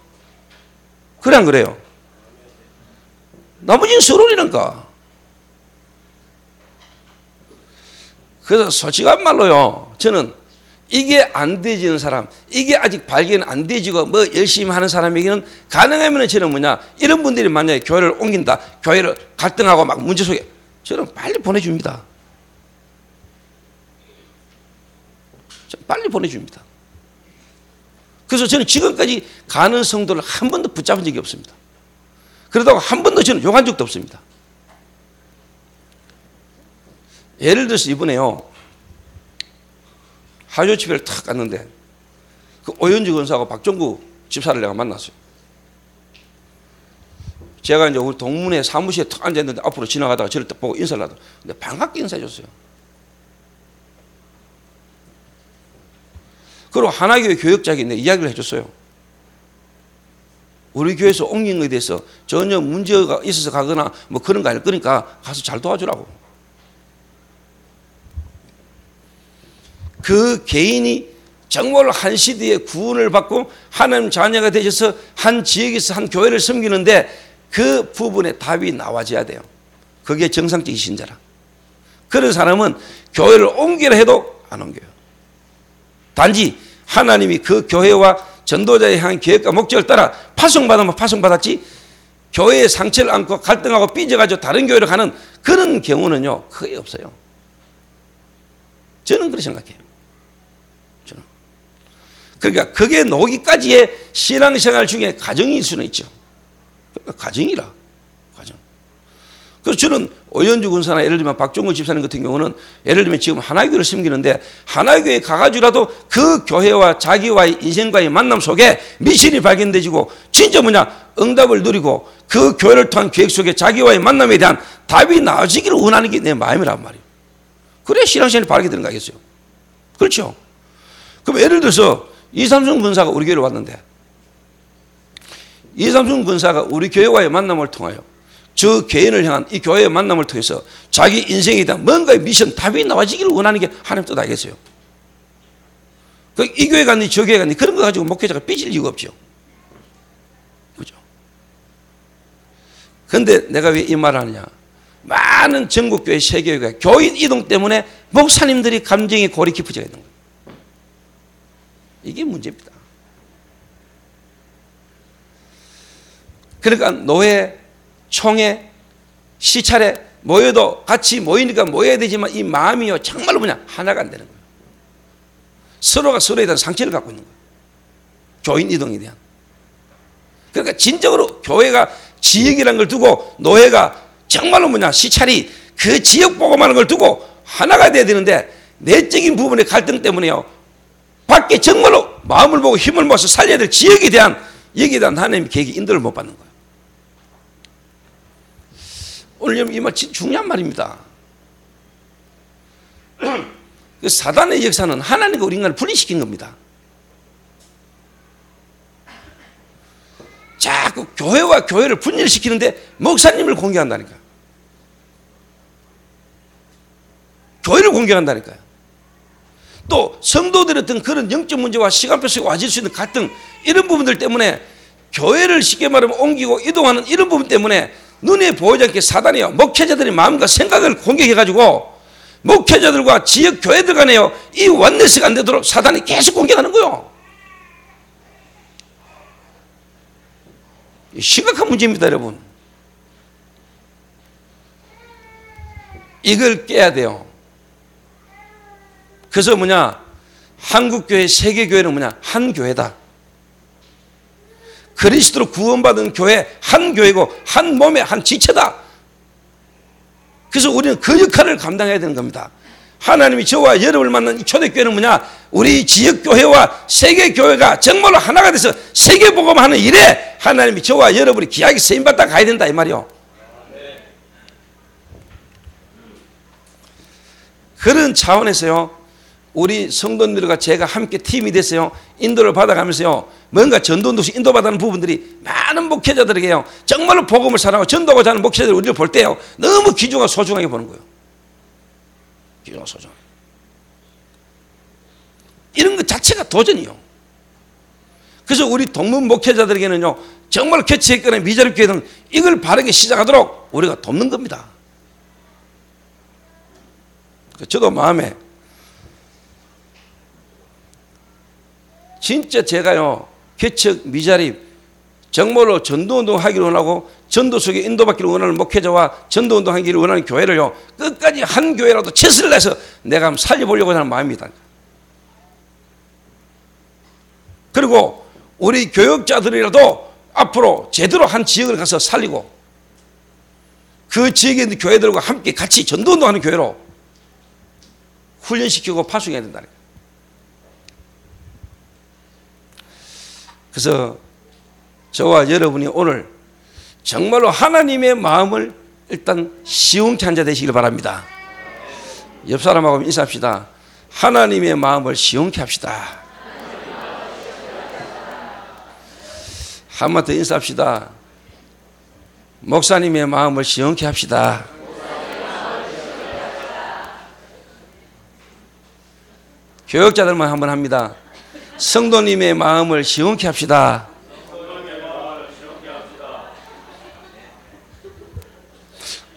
S1: 그래 안 그래요? 나머지는 서론이란가. 그래서 솔직한 말로요, 저는 이게 안 되지는 사람, 이게 아직 발견 안 되지고 뭐 열심히 하는 사람에게는 가능하면 저는 뭐냐, 이런 분들이 만약에 교회를 옮긴다, 교회를 갈등하고 막 문제 속에, 저는 빨리 보내줍니다. 빨리 보내줍니다. 그래서 저는 지금까지 가는 성도를 한 번도 붙잡은 적이 없습니다. 그러다가 한 번도 저는 욕한 적도 없습니다. 예를 들어서 이번에요, 하조 집회를 탁 갔는데 그 오현주 권사하고 박종구 집사를 내가 만났어요. 제가 이제 우리 동문회 사무실에 탁 앉아있는데 앞으로 지나가다가 저를 딱 보고 인사를 하더라고요. 근데 반갑게 인사해줬어요. 그리고 하나교회 교역자에게 내 이야기를 해줬어요. 우리 교회에서 옮긴 것에 대해서 전혀 문제가 있어서 가거나 뭐 그런 거 아닐 거니까 가서 잘 도와주라고. 그 개인이 정말 한 시대에 구원을 받고 하나님 자녀가 되셔서 한 지역에서 한 교회를 섬기는데 그 부분에 답이 나와줘야 돼요. 그게 정상적인 신자라. 그런 사람은 교회를 옮기라 해도 안 옮겨요. 단지 하나님이 그 교회와 전도자에 향한 계획과 목적을 따라 파송받으면 파송받았지, 교회의 상처를 안고 갈등하고 삐져가지고 다른 교회로 가는 그런 경우는요 거의 없어요. 저는 그렇게 생각해요. 저는. 그러니까 그게 노기까지의 신앙생활 중에 가정일 수는 있죠. 그러니까 가정이라. 가정. 그래서 저는 오현주 군사나 예를 들면 박종근 집사님 같은 경우는 예를 들면 지금 하나교회를 섬기는데 하나교회에 가가지고라도 그 교회와 자기와의 인생과의 만남 속에 미신이 발견되지고 진짜 뭐냐 응답을 누리고 그 교회를 통한 계획 속에 자기와의 만남에 대한 답이 나아지기를 원하는 게 내 마음이란 말이에요. 그래야 신앙생활이 바르게 되는 거 아니겠어요? 그렇죠? 그럼 예를 들어서 이삼순 군사가 우리 교회로 왔는데 이삼순 군사가 우리 교회와의 만남을 통하여 저 개인을 향한 이 교회의 만남을 통해서 자기 인생에 대한 뭔가의 미션, 답이 나와지기를 원하는 게 하나님 뜻 아니겠어요? 이 교회 갔니 저 교회 갔니 그런 거 가지고 목회자가 삐질 이유가 없죠. 그죠? 그런데 내가 왜 이 말을 하느냐, 많은 전국교회 세교회가 교인 이동 때문에 목사님들이 감정이 골이 깊어져 있는 거예요. 이게 문제입니다. 그러니까 노회, 총회, 시찰에 모여도 같이 모이니까 모여야 되지만 이 마음이요 정말로 뭐냐 하나가 안 되는 거예요. 서로가 서로에 대한 상처를 갖고 있는 거예요. 교인 이동에 대한. 그러니까 진정으로 교회가 지역이라는 걸 두고 노회가 정말로 뭐냐 시찰이 그 지역 보고만 하는 걸 두고 하나가 돼야 되는데 내적인 부분의 갈등 때문에요 밖에 정말로 마음을 보고 힘을 모아서 살려야 될 지역에 대한 여기에 대한 하나님의 계획이 인도를 못 받는 거예요. 오늘 이 말 진짜 중요한 말입니다. 사단의 역사는 하나님과 우리 인간을 분리시킨 겁니다. 자꾸 교회와 교회를 분열시키는데 목사님을 공격한다니까. 교회를 공격한다니까요. 또 성도들의 어떤 그런 영적 문제와 시간표 속에 와질 수 있는 갈등 이런 부분들 때문에 교회를 쉽게 말하면 옮기고 이동하는 이런 부분 때문에 눈에 보이지 않게 사단이요 목회자들의 마음과 생각을 공격해가지고 목회자들과 지역 교회들 간에요 이 원내스가 안 되도록 사단이 계속 공격하는 거예요. 심각한 문제입니다, 여러분. 이걸 깨야 돼요. 그래서 뭐냐 한국교회, 세계교회는 뭐냐 한 교회다. 그리스도로 구원받은 교회 한 교회고 한 몸의 한 지체다. 그래서 우리는 그 역할을 감당해야 되는 겁니다. 하나님이 저와 여러분을 만난 이 초대교회는 뭐냐 우리 지역교회와 세계교회가 정말로 하나가 돼서 세계복음하는 일에 하나님이 저와 여러분이 귀하게 쓰임받다 가야 된다 이 말이요. 그런 차원에서요 우리 성도님들과 제가 함께 팀이 됐어요. 인도를 받아가면서요 뭔가 전도운동시 인도받는 부분들이 많은 목회자들에게요 정말로 복음을 사랑하고 전도하고자 하는 목회자들 우리를 볼 때요 너무 귀중하고 소중하게 보는 거예요. 귀중하고 소중하게. 이런 것 자체가 도전이요. 그래서 우리 동문 목회자들에게는요 정말 개척했거나 미자립교회는 이걸 바르게 시작하도록 우리가 돕는 겁니다. 저도 마음에 진짜 제가요, 개척 미자립, 정말로 전도운동 하기를 원하고 전도 속에 인도받기를 원하는 목회자와 전도운동 하기를 원하는 교회를요, 끝까지 한 교회라도 최선을 다해서 내가 한번 살려보려고 하는 마음입니다. 그리고 우리 교역자들이라도 앞으로 제대로 한 지역을 가서 살리고 그 지역에 있는 교회들과 함께 같이 전도운동하는 교회로 훈련시키고 파송해야 된다는 거예요. 그래서 저와 여러분이 오늘 정말로 하나님의 마음을 일단 시원케 한 자 되시길 바랍니다. 옆 사람하고 인사합시다. 하나님의 마음을 시원케 합시다. 한 번 더 인사합시다. 목사님의 마음을 시원케 합시다. 교역자들만 한번 합니다. 성도님의 마음을 시원케 합시다.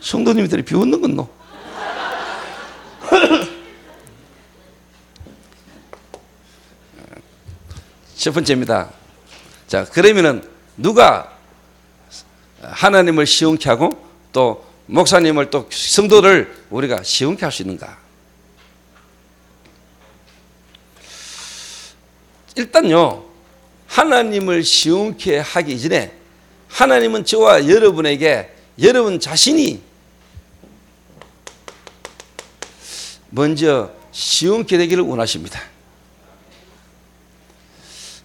S1: 성도님들이 비웃는 건 너. 첫 번째입니다. 자, 그러면은 누가 하나님을 시원케 하고 또 목사님을 또 성도를 우리가 시원케 할 수 있는가? 일단요, 하나님을 시원케 하기 전에 하나님은 저와 여러분에게 여러분 자신이 먼저 시원케 되기를 원하십니다.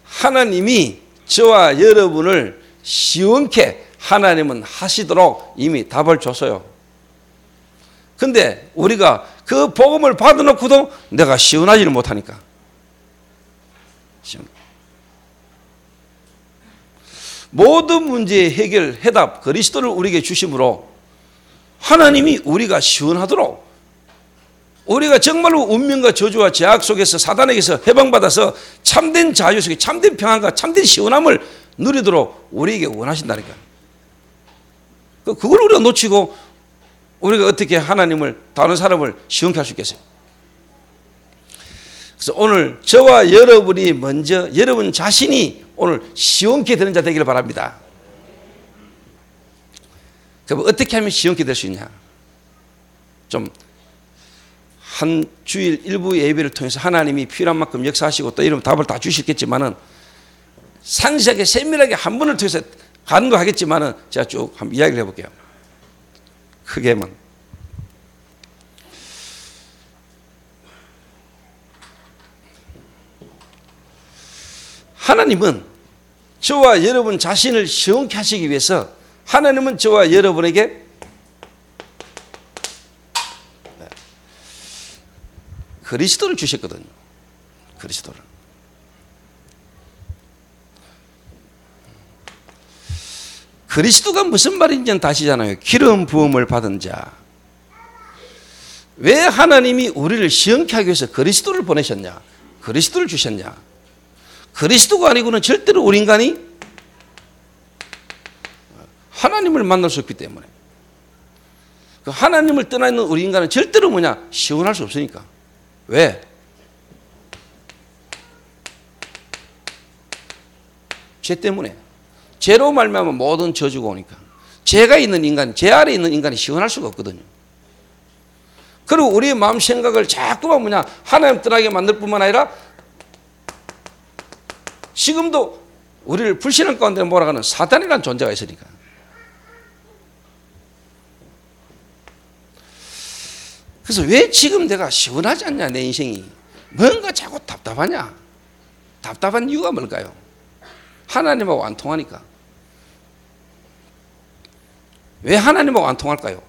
S1: 하나님이 저와 여러분을 시원케 하나님은 하시도록 이미 답을 줬어요. 근데 우리가 그 복음을 받아놓고도 내가 시원하지를 못하니까. 모든 문제의 해결, 해답, 그리스도를 우리에게 주심으로 하나님이 우리가 시원하도록 우리가 정말로 운명과 저주와 제약 속에서 사단에게서 해방받아서 참된 자유 속에 참된 평안과 참된 시원함을 누리도록 우리에게 원하신다니까. 그걸 우리가 놓치고 우리가 어떻게 하나님을 다른 사람을 시원케 할 수 있겠어요? 그래서 오늘 저와 여러분이 먼저 여러분 자신이 오늘 시원케 되는 자 되기를 바랍니다. 그럼 어떻게 하면 시원케 될 수 있냐? 좀 한 주일 일부 예배를 통해서 하나님이 필요한 만큼 역사하시고 또 이런 답을 다 주시겠지만은 상세하게 세밀하게 한 번을 통해서 간과하겠지만은 제가 쭉 한번 이야기를 해볼게요. 크게만. 하나님은 저와 여러분 자신을 시원케 하시기 위해서 하나님은 저와 여러분에게 그리스도를 주셨거든요. 그리스도를. 그리스도가 무슨 말인지는 다시잖아요. 기름 부음을 받은 자. 왜 하나님이 우리를 시원케 하기 위해서 그리스도를 보내셨냐? 그리스도를 주셨냐? 그리스도가 아니고는 절대로 우리 인간이 하나님을 만날 수 없기 때문에. 그 하나님을 떠나 있는 우리 인간은 절대로 뭐냐? 시원할 수 없으니까. 왜? 죄 때문에. 죄로 말미암아 모든 저주가 오니까. 죄가 있는 인간, 죄 아래 있는 인간이 시원할 수가 없거든요. 그리고 우리의 마음 생각을 자꾸만 뭐냐? 하나님 떠나게 만들 뿐만 아니라 지금도 우리를 불신앙 가운데 몰아가는 사단이라는 존재가 있으니까. 그래서 왜 지금 내가 시원하지 않냐, 내 인생이. 뭔가 자꾸 답답하냐. 답답한 이유가 뭘까요? 하나님하고 안 통하니까. 왜 하나님하고 안 통할까요?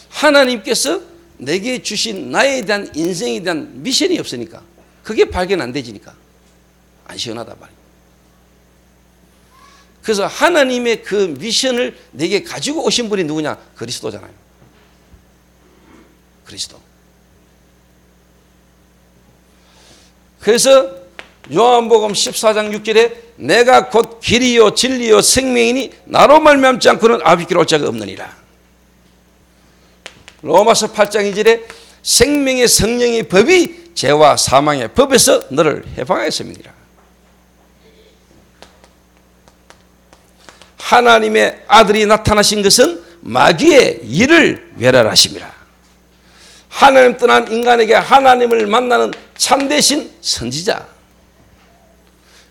S1: 하나님께서 내게 주신 나에 대한 인생에 대한 미션이 없으니까. 그게 발견 안 되지니까. 안 시원하다 말이에요. 그래서 하나님의 그 미션을 내게 가지고 오신 분이 누구냐? 그리스도잖아요. 그리스도. 그래서 요한복음 14장 6절에 내가 곧 길이요 진리요 생명이니 나로 말미암지 않고는 아버지께로 올 자가 없느니라. 로마서 8장 2절에 생명의 성령의 법이 죄와 사망의 법에서 너를 해방하였음이니라. 하나님의 아들이 나타나신 것은 마귀의 일을 멸하심이라. 하나님 떠난 인간에게 하나님을 만나는 참되신 선지자,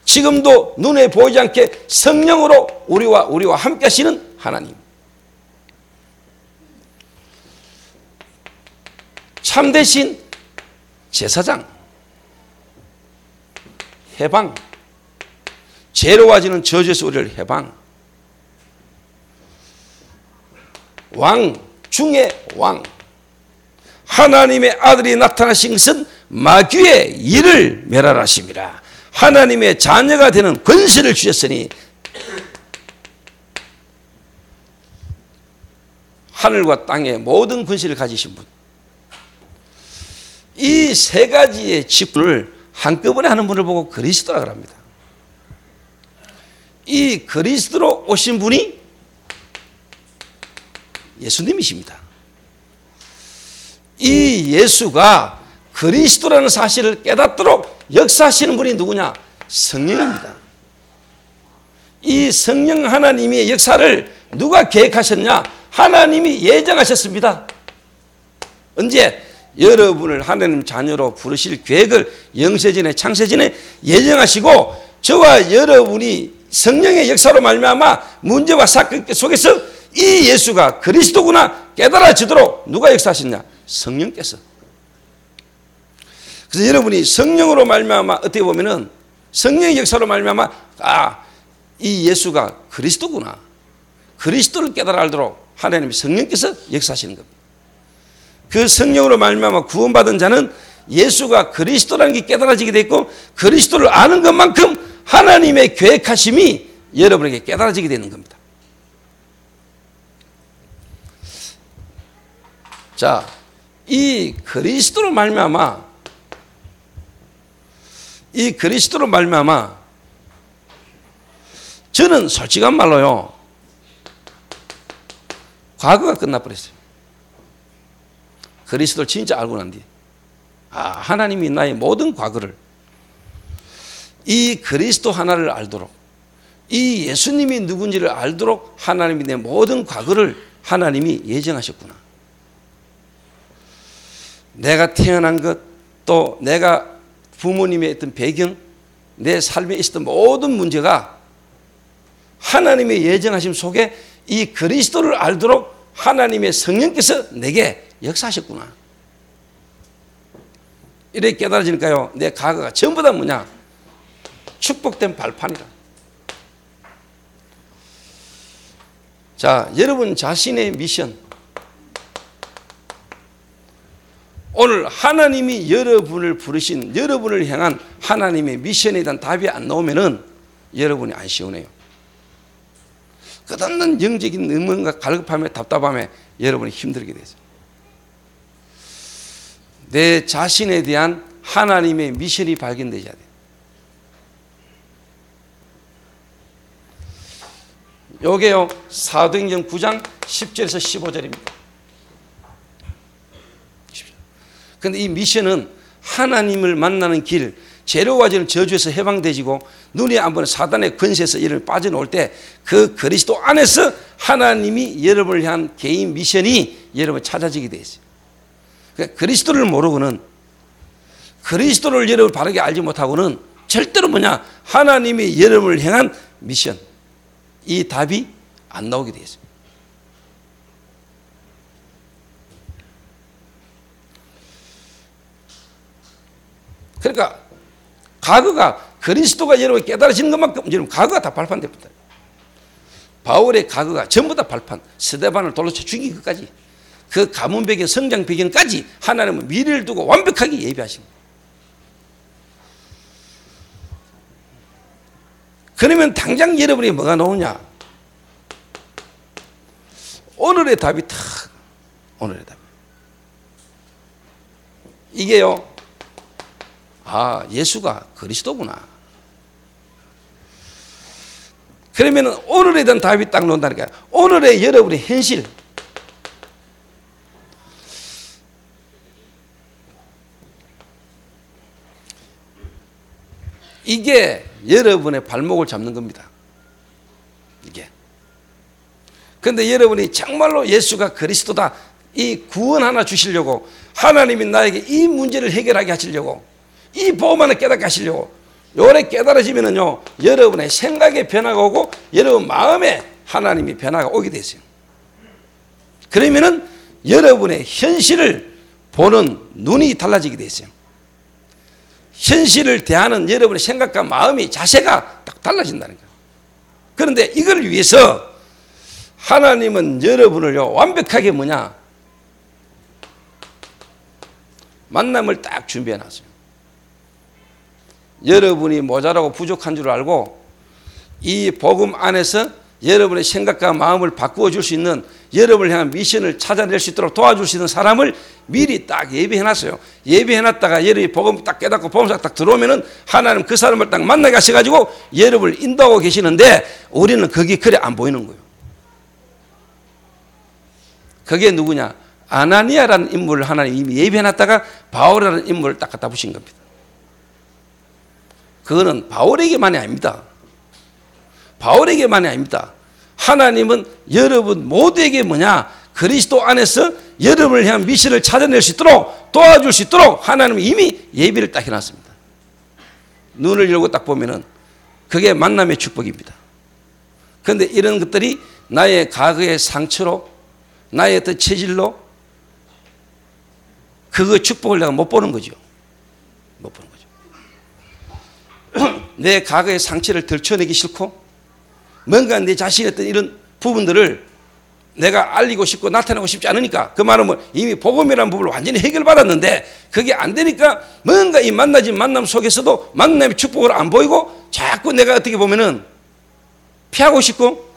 S1: 지금도 눈에 보이지 않게 성령으로 우리와 함께 하시는 하나님, 참되신 제사장, 해방, 죄로워지는 저주에서 우리를 해방, 왕 중의 왕, 하나님의 아들이 나타나신 것은 마귀의 일을 멸하심이라. 하나님의 자녀가 되는 권세를 주셨으니 하늘과 땅의 모든 권세를 가지신 분, 이 세 가지의 직분을 한꺼번에 하는 분을 보고 그리스도라고 합니다. 이 그리스도로 오신 분이 예수님이십니다. 이 예수가 그리스도라는 사실을 깨닫도록 역사하시는 분이 누구냐? 성령입니다. 이 성령 하나님의 역사를 누가 계획하셨냐? 하나님이 예정하셨습니다. 언제? 여러분을 하나님 자녀로 부르실 계획을 영세전에 창세전에 예정하시고, 저와 여러분이 성령의 역사로 말미암아 문제와 사건 속에서 이 예수가 그리스도구나 깨달아지도록 누가 역사하셨냐? 성령께서. 그래서 여러분이 성령으로 말미암아 어떻게 보면은 성령의 역사로 말미암아 이 예수가 그리스도구나, 그리스도를 깨달아 알도록 하나님이 성령께서 역사하시는 겁니다. 그 성령으로 말미암아 구원받은 자는 예수가 그리스도라는 게 깨달아지게 됐고, 그리스도를 아는 것만큼 하나님의 계획하심이 여러분에게 깨달아지게 되는 겁니다. 자, 이 그리스도로 말미암아 저는 솔직한 말로요, 과거가 끝나버렸어요. 그리스도를 진짜 알고 난 뒤에 하나님이 나의 모든 과거를, 이 그리스도 하나를 알도록, 이 예수님이 누군지를 알도록 하나님이 내 모든 과거를 하나님이 예정하셨구나. 내가 태어난 것, 또 내가 부모님의 어떤 배경, 내 삶에 있었던 모든 문제가 하나님의 예정하심 속에 이 그리스도를 알도록 하나님의 성령께서 내게 역사하셨구나. 이렇게 깨달아지니까요, 내 과거가 전부 다 뭐냐? 축복된 발판이라. 자, 여러분 자신의 미션, 오늘 하나님이 여러분을 부르신, 여러분을 향한 하나님의 미션에 대한 답이 안 나오면은 여러분이 안 시원해요. 끝없는 영적인 의문과 갈급함에 답답함에 여러분이 힘들게 되죠. 내 자신에 대한 하나님의 미션이 발견되어야 돼요. 요게요, 사도행전 9장 10절에서 15절입니다. 그런데 이 미션은 하나님을 만나는 길, 죄로워지는 저주에서 해방되지고 눈이 안 보는 사단의 권세에서 이를 빠져나올 때 그 그리스도 안에서 하나님이 여러분을 향한 개인 미션이 여러분 찾아지게 되어 있어요. 그러니까 그리스도를 모르고는, 그리스도를 여러분 바르게 알지 못하고는 절대로 뭐냐? 하나님이 여러분을 향한 미션, 이 답이 안 나오게 되어 있어요. 그러니까 과거가, 그리스도가 여러분이 깨달아지는 것만큼 여러분 과거가 다 발판됩니다. 바울의 과거가 전부 다 발판, 스데반을 돌로 쳐 죽인 것까지, 그 가문 배경, 성장 배경까지 하나님은 미래를 두고 완벽하게 예비하신 거예요. 그러면 당장 여러분이 뭐가 나오냐? 오늘의 답이 탁, 오늘의 답. 이게요, 예수가 그리스도구나. 그러면 오늘에 대한 답이 딱 나온다니까요. 오늘의 여러분의 현실, 이게 여러분의 발목을 잡는 겁니다. 이게. 그런데 여러분이 정말로 예수가 그리스도다, 이 구원 하나 주시려고, 하나님이 나에게 이 문제를 해결하게 하시려고, 이 복음 하나 깨닫게 하시려고, 요래 깨달아지면은요, 여러분의 생각에 변화가 오고 여러분 마음에 하나님이 변화가 오게 되세요. 그러면은 여러분의 현실을 보는 눈이 달라지게 되세요. 현실을 대하는 여러분의 생각과 마음이, 자세가 딱 달라진다는 거예요. 그런데 이걸 위해서 하나님은 여러분을요, 완벽하게 뭐냐? 만남을 딱 준비해 놨어요. 여러분이 모자라고 부족한 줄 알고 이 복음 안에서 여러분의 생각과 마음을 바꾸어 줄 수 있는, 여러분을 향한 미션을 찾아낼 수 있도록 도와줄 수 있는 사람을 미리 딱 예비해 놨어요. 예비해 놨다가 여러분이 복음 딱 깨닫고 복음사가 딱 들어오면은 하나님 그 사람을 딱 만나게 하셔가지고 여러분을 인도하고 계시는데, 우리는 그게 그래 안 보이는 거예요. 그게 누구냐? 아나니아라는 인물을 하나님 이미 예비해 놨다가 바울이라는 인물을 딱 갖다 부신 겁니다. 그거는 바울에게만이 아닙니다. 바울에게만이 아닙니다. 하나님은 여러분 모두에게 뭐냐? 그리스도 안에서 여러분을 향한 미션을 찾아낼 수 있도록, 도와줄 수 있도록 하나님은 이미 예비를 딱 해놨습니다. 눈을 열고 딱 보면은 그게 만남의 축복입니다. 그런데 이런 것들이 나의 과거의 상처로, 나의 어떤 체질로 그 축복을 내가 못 보는 거죠. 못 보는 거죠. 내 과거의 상처를 들춰내기 싫고, 뭔가 내 자신의 어떤 이런 부분들을 내가 알리고 싶고 나타내고 싶지 않으니까, 그 말은 뭐 이미 복음이라는 부분을 완전히 해결받았는데 그게 안 되니까 뭔가 이 만나진 만남 속에서도 만남의 축복을 안 보이고 자꾸 내가 어떻게 보면은 피하고 싶고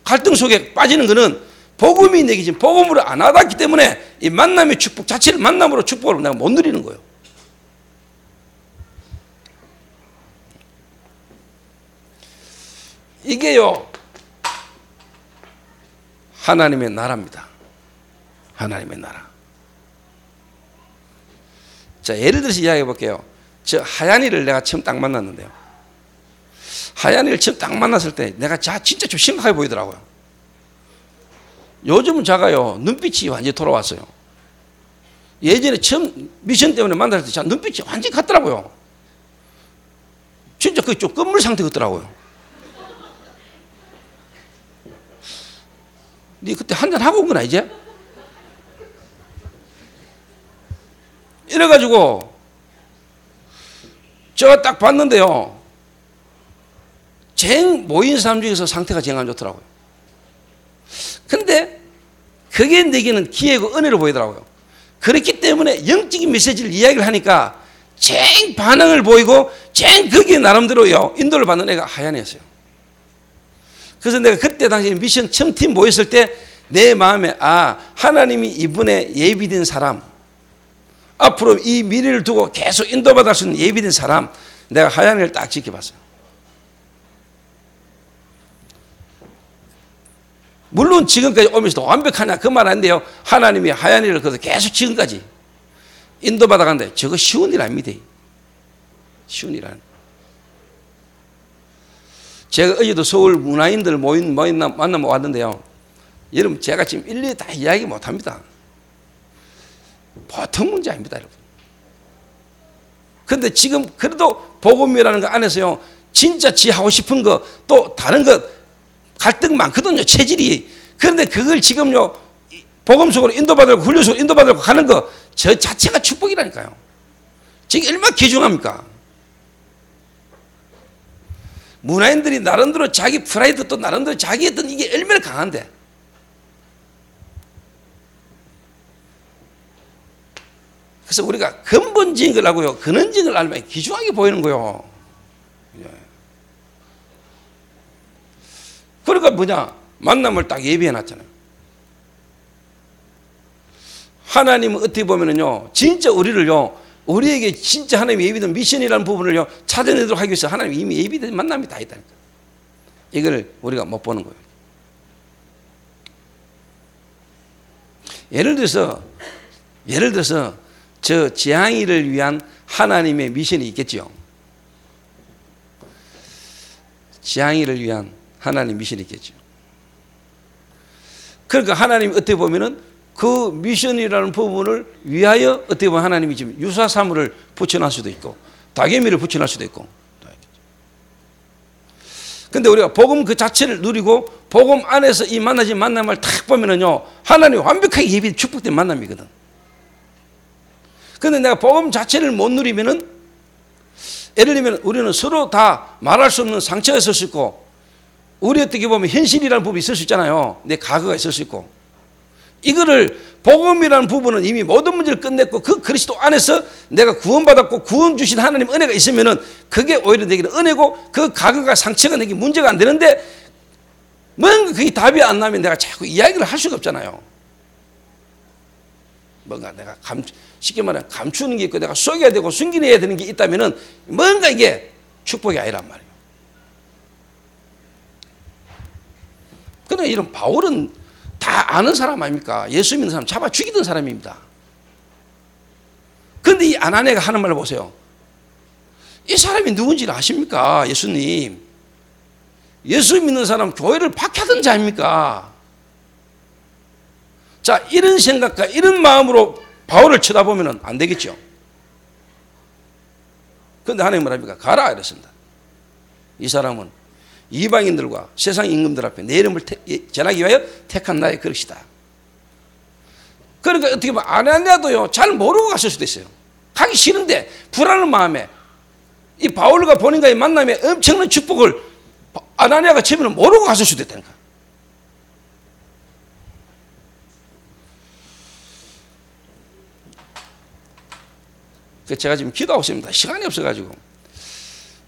S1: 갈등 속에 빠지는 거는 복음이 내게 지금 복음으로 안 와닿기 때문에 이 만남의 축복 자체를 만남으로 축복을 내가 못 누리는 거예요. 이게요, 하나님의 나라입니다. 하나님의 나라. 자, 예를 들어서 이야기해 볼게요. 저 하얀이를 내가 처음 딱 만났는데요, 하얀이를 처음 딱 만났을 때 내가 진짜 좀 심각하게 보이더라고요. 요즘은 자가요, 눈빛이 완전히 돌아왔어요. 예전에 처음 미션 때문에 만났을 때 자 눈빛이 완전히 같더라고요. 진짜 그게 좀 끝물 상태 같더라고요. 네 그때 한잔 하고 온 거나 이제? 이래가지고 제가 딱 봤는데요, 쟁 모인 사람 중에서 상태가 쟁 안 좋더라고요. 근데 그게 내게는 기회고 은혜로 보이더라고요. 그렇기 때문에 영적인 메시지를 이야기를 하니까 쟁 반응을 보이고 쟁 거기에 나름대로요 인도를 받는 애가 하얀이었어요. 그래서 내가 그때 당시 미션 처음 팀 모였을 때 내 마음에, 아, 하나님이 이분의 예비된 사람, 앞으로 이 미래를 두고 계속 인도받을 수 있는 예비된 사람, 내가 하얀이를 딱 지켜봤어요. 물론 지금까지 오면서도 완벽하냐 그 말 아닌데요, 하나님이 하얀이를 그래서 계속 지금까지 인도받아 간다. 저거 쉬운 일 아닙니다. 쉬운 일 아닙니다. 제가 어제도 서울 문화인들 만나면 왔는데요, 여러분 제가 지금 일일이 다 이야기 못합니다. 보통 문제 아닙니다, 여러분. 그런데 지금 그래도 복음이라는 거 안에서요, 진짜 지 하고 싶은 거 또 다른 것 갈등 많거든요, 체질이. 그런데 그걸 지금요 복음 속으로 인도받으려고, 훈련 속으로 인도받으려고 가는 거, 저 자체가 축복이라니까요. 지금 얼마나 귀중합니까? 문화인들이 나름대로 자기 프라이드, 또 나름대로 자기 어떤 이게 얼마나 강한데, 그래서 우리가 근본적인 걸 알고요, 근원적인 걸 알면 귀중하게 보이는 거예요. 그러니까 뭐냐, 만남을 딱 예비해 놨잖아요. 하나님은 어떻게 보면은요, 진짜 우리를요, 우리에게 진짜 하나님이 예비된 미션이라는 부분을요 찾아내도록 하기 위해서 하나님이 이미 예비된 만남이 다 있다니까. 이걸 우리가 못 보는 거예요. 예를 들어서 저 재앙이를 위한 하나님의 미션이 있겠죠. 지향이를 위한 하나님 미션이 있겠죠. 그러니까 하나님이 어떻게 보면은 그 미션이라는 부분을 위하여 어떻게 보면 하나님이 지금 유사사물을 붙여놓을 수도 있고 다개미를 붙여놓을 수도 있고. 근데 우리가 복음 그 자체를 누리고 복음 안에서 이 만나진 만남을 탁 보면은요, 하나님이 완벽하게 예비된 축복된 만남이거든. 근데 내가 복음 자체를 못 누리면은, 예를 들면 우리는 서로 다 말할 수 없는 상처가 있을 수 있고, 우리 어떻게 보면 현실이라는 부분이 있을 수 있잖아요. 내 과거가 있을 수 있고. 이거를 복음이라는 부분은 이미 모든 문제를 끝냈고 그 그리스도 안에서 내가 구원받았고 구원 주신 하나님 은혜가 있으면은 그게 오히려 내게는 은혜고 그 과거가 상처가 내게 문제가 안 되는데 뭔가 그게 답이 안 나면 내가 자꾸 이야기를 할 수가 없잖아요. 뭔가 내가 쉽게 말하면 감추는 게 있고 내가 속여야 되고 숨겨내야 되는 게 있다면은 뭔가 이게 축복이 아니란 말이에요. 근데 이런 바울은 다 아는 사람 아닙니까? 예수 믿는 사람 잡아 죽이던 사람입니다. 그런데 이 아나니아가 하는 말을 보세요. 이 사람이 누군지를 아십니까? 예수님. 예수 믿는 사람 교회를 박해하던 자입니까? 자, 이런 생각과 이런 마음으로 바울을 쳐다보면 안 되겠죠. 그런데 하나님은 뭐랍니까? 가라 이랬습니다. 이 사람은 이방인들과 세상 임금들 앞에 내 이름을 전하기 위하여 택한 나의 그릇이다. 그러니까 어떻게 보면 아나니아도요 잘 모르고 갔을 수도 있어요. 가기 싫은데 불안한 마음에 이 바울과 본인과의 만남에 엄청난 축복을 아나니아가 처음에는 모르고 갔을 수도 있다니까. 제가 지금 기도하고 있습니다. 시간이 없어가지고.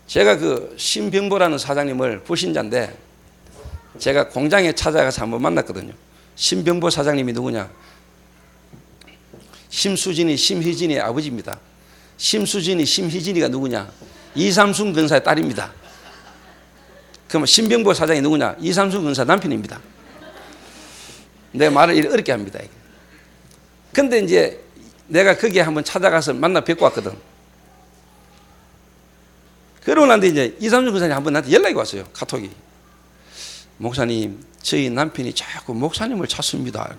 S1: 제가 그 신병보라는 사장님을 불신자인데 제가 공장에 찾아가서 한번 만났거든요. 신병보 사장님이 누구냐? 심수진이 심희진이의 아버지입니다. 심수진이 심희진이가 누구냐? 이삼순 근사의 딸입니다. 그러면 신병보 사장이 누구냐? 이삼순 근사 남편입니다. 내 말을 이렇게 어렵게 합니다. 근데 이제 내가 거기에 한번 찾아가서 만나 뵙고 왔거든. 그러고 난 뒤에 이제 이삼순 근사님 한번 나한테 연락이 왔어요. 카톡이. 목사님, 저희 남편이 자꾸 목사님을 찾습니다.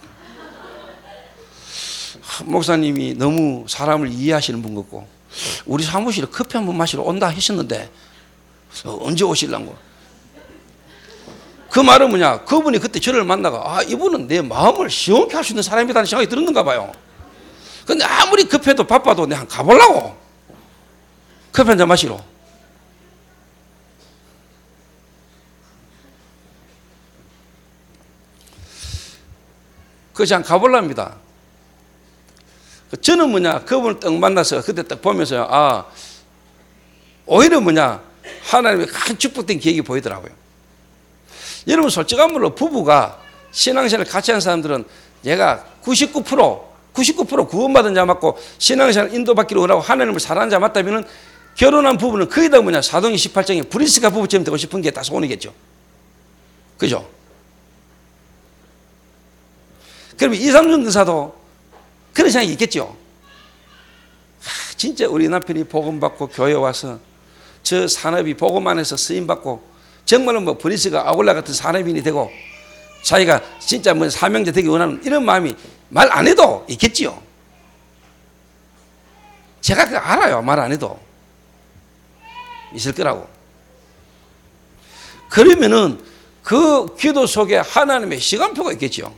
S1: 목사님이 너무 사람을 이해하시는 분 같고 우리 사무실에 커피 한번 마시러 온다 하셨는데 언제 오실란고. 그 말은 뭐냐, 그분이 그때 저를 만나가 이분은 내 마음을 시원케 할 수 있는 사람이라는 생각이 들었는가 봐요. 근데 아무리 급해도 바빠도 내가 가보려고 커피 한잔 마시러. 그냥 가보랍니다. 저는 뭐냐, 그분을 딱 만나서 그때 딱 보면서 오히려 뭐냐, 하나님의 큰 축복된 계획이 보이더라고요. 여러분 솔직한 말로 부부가 신앙생활 같이 하는 사람들은 얘가 99% 구원받은 자 맞고 신앙생활 인도받기를 원하고 하나님을 사랑하는 자 맞다면 결혼한 부부는 거의 다 뭐냐, 사도행 18장에 브리스가 부부처럼 되고 싶은 게 다 소원이겠죠. 그죠? 그러면 이삼순 근사도 그런 생각이 있겠죠. 진짜 우리 남편이 복음받고 교회 와서 저 산업이 복음 안에서 쓰임받고 정말로 뭐 브리스가 아굴라 같은 산업인이 되고 자기가 진짜 뭐 사명자 되기 원하는 이런 마음이 말 안 해도 있겠지요. 제가 그거 알아요. 말 안 해도 있을 거라고. 그러면은 그 기도 속에 하나님의 시간표가 있겠죠.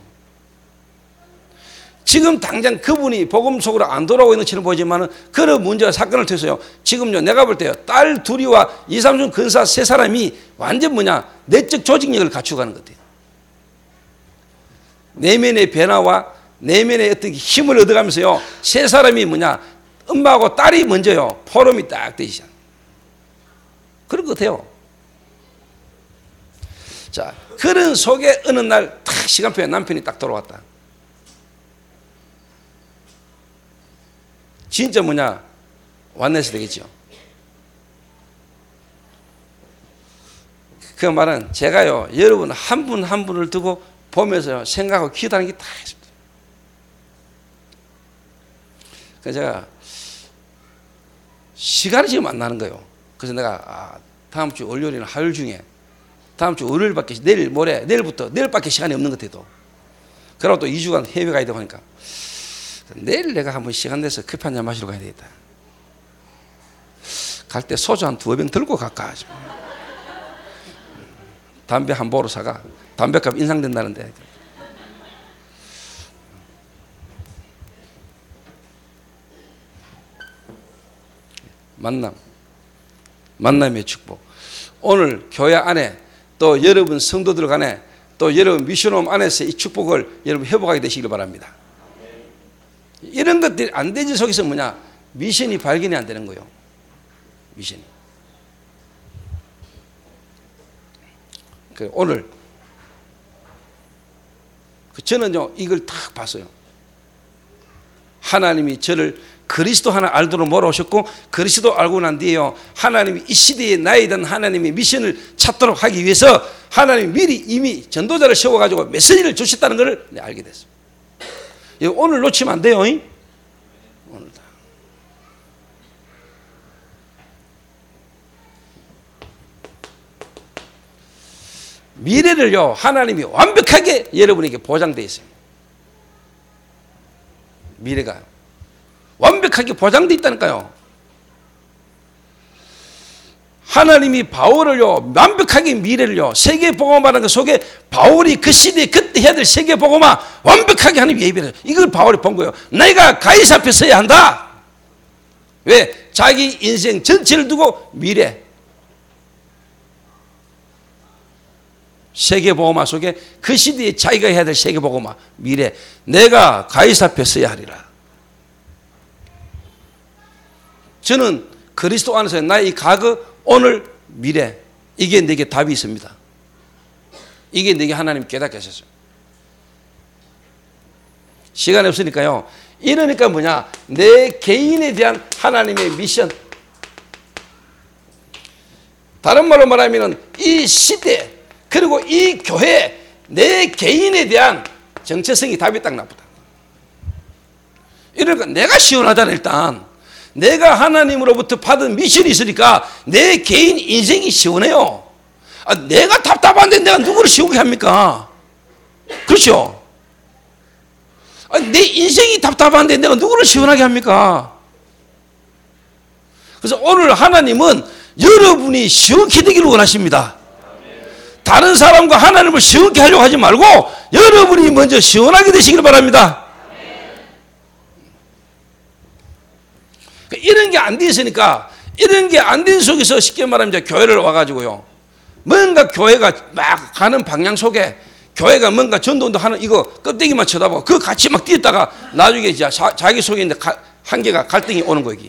S1: 지금 당장 그분이 복음 속으로 안 돌아오고 있는 것처럼 보이지만은 그런 문제와 사건을 통해서요. 지금요, 내가 볼 때요, 딸 둘이와 이삼순 근사 세 사람이 완전 뭐냐, 내적 조직력을 갖추어가는 것 같아요. 내면의 변화와 내면의 어떤 힘을 얻어가면서요, 세 사람이 뭐냐, 엄마하고 딸이 먼저요, 포럼이 딱 되시죠. 그런 것 같아요. 자, 그런 속에 어느 날 딱 시간표에 남편이 딱 돌아왔다. 진짜 뭐냐, 완내서 되겠죠. 그 말은 제가요, 여러분 한 분 한 분을 두고 보면서 생각하고 기도하는 게 다 있습니다. 그래서 제가 시간이 지금 안 나는 거예요. 그래서 내가 다음 주 월요일이나 화요일 중에 다음 주 월요일밖에, 내일 모레, 내일밖에 시간이 없는 것 같아도. 그러고 또 2주간 해외 가야 되고 하니까 내일 내가 한번 시간 내서 커피 한잔 마시러 가야 되겠다. 갈 때 소주 한 2병 들고 갈까. 담배 한 보로 사가. 담배값 인상된다는데. 만남의 축복. 오늘 교회 안에 또 여러분 성도들 간에 또 여러분 미션홈 안에서 이 축복을 여러분 회복하게 되시길 바랍니다. 이런 것들이 안 되지 속에서 뭐냐? 미션이 발견이 안 되는 거예요. 미션이. 오늘 저는요 이걸 딱 봤어요. 하나님이 저를 그리스도 하나 알도록 몰아오셨고, 그리스도 알고 난 뒤에요 하나님이 이 시대에 나에 대한 하나님의 미션을 찾도록 하기 위해서 하나님이 미리 이미 전도자를 세워가지고 메시지를 주셨다는 것을 알게 됐어요. 오늘 놓치면 안 돼요. 오늘 다. 미래를요 하나님이 완벽하게 여러분에게 보장되어 있어요. 미래가 완벽하게 보장되어 있다니까요. 하나님이 바울을요 완벽하게 미래를요 세계복음화라는 것 속에 바울이 그 시대에 그때 해야 될 세계복음화 완벽하게 하나님이 예비를, 이걸 바울이 본 거예요. 내가 가이사 앞에 서야 한다. 왜? 자기 인생 전체를 두고 미래 세계복음화 속에 그 시대에 자기가 해야 될 세계복음화 미래, 내가 가이사 앞에 서야 하리라. 저는 그리스도 안에서 나의 과거, 오늘, 미래, 이게 내게 답이 있습니다. 이게 내게 하나님 깨닫게 하셨어요. 시간이 없으니까요. 이러니까 뭐냐? 내 개인에 대한 하나님의 미션. 다른 말로 말하면 이 시대 그리고 이 교회, 내 개인에 대한 정체성이 답이 딱 나쁘다. 이러니까 내가 시원하잖아. 일단 내가 하나님으로부터 받은 미션이 있으니까 내 개인 인생이 시원해요. 내가 답답한데 내가 누구를 시원하게 합니까? 그렇죠? 내 인생이 답답한데 내가 누구를 시원하게 합니까? 그래서 오늘 하나님은 여러분이 시원케 되기를 원하십니다. 다른 사람과 하나님을 시원케 하려고 하지 말고 여러분이 먼저 시원하게 되시길 바랍니다. 이런 게 안 돼 있으니까, 이런 게 안 된 속에서 쉽게 말하면 이제 교회를 와가지고요 뭔가 교회가 막 가는 방향 속에 교회가 뭔가 전도운동 하는 이거 껍데기만 쳐다보고 그 같이 막 뛰었다가 나중에 이제 자기 속에 있는 한계가 갈등이 오는 거예요.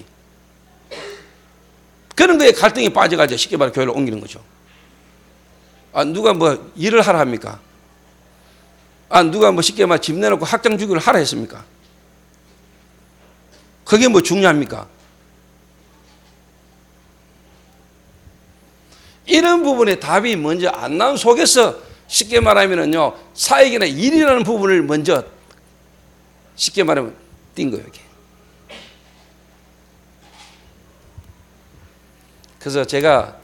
S1: 그런 거에 갈등이 빠져가지고 쉽게 말해 교회를 옮기는 거죠. 누가 뭐 일을 하라 합니까? 누가 뭐 쉽게 말해 집 내놓고 학장 주기를 하라 했습니까? 그게 뭐 중요합니까? 이런 부분에 답이 먼저 안 나온 속에서 쉽게 말하면요 사역이나 일이라는 부분을 먼저 쉽게 말하면 띈 거예요. 이렇게. 그래서 제가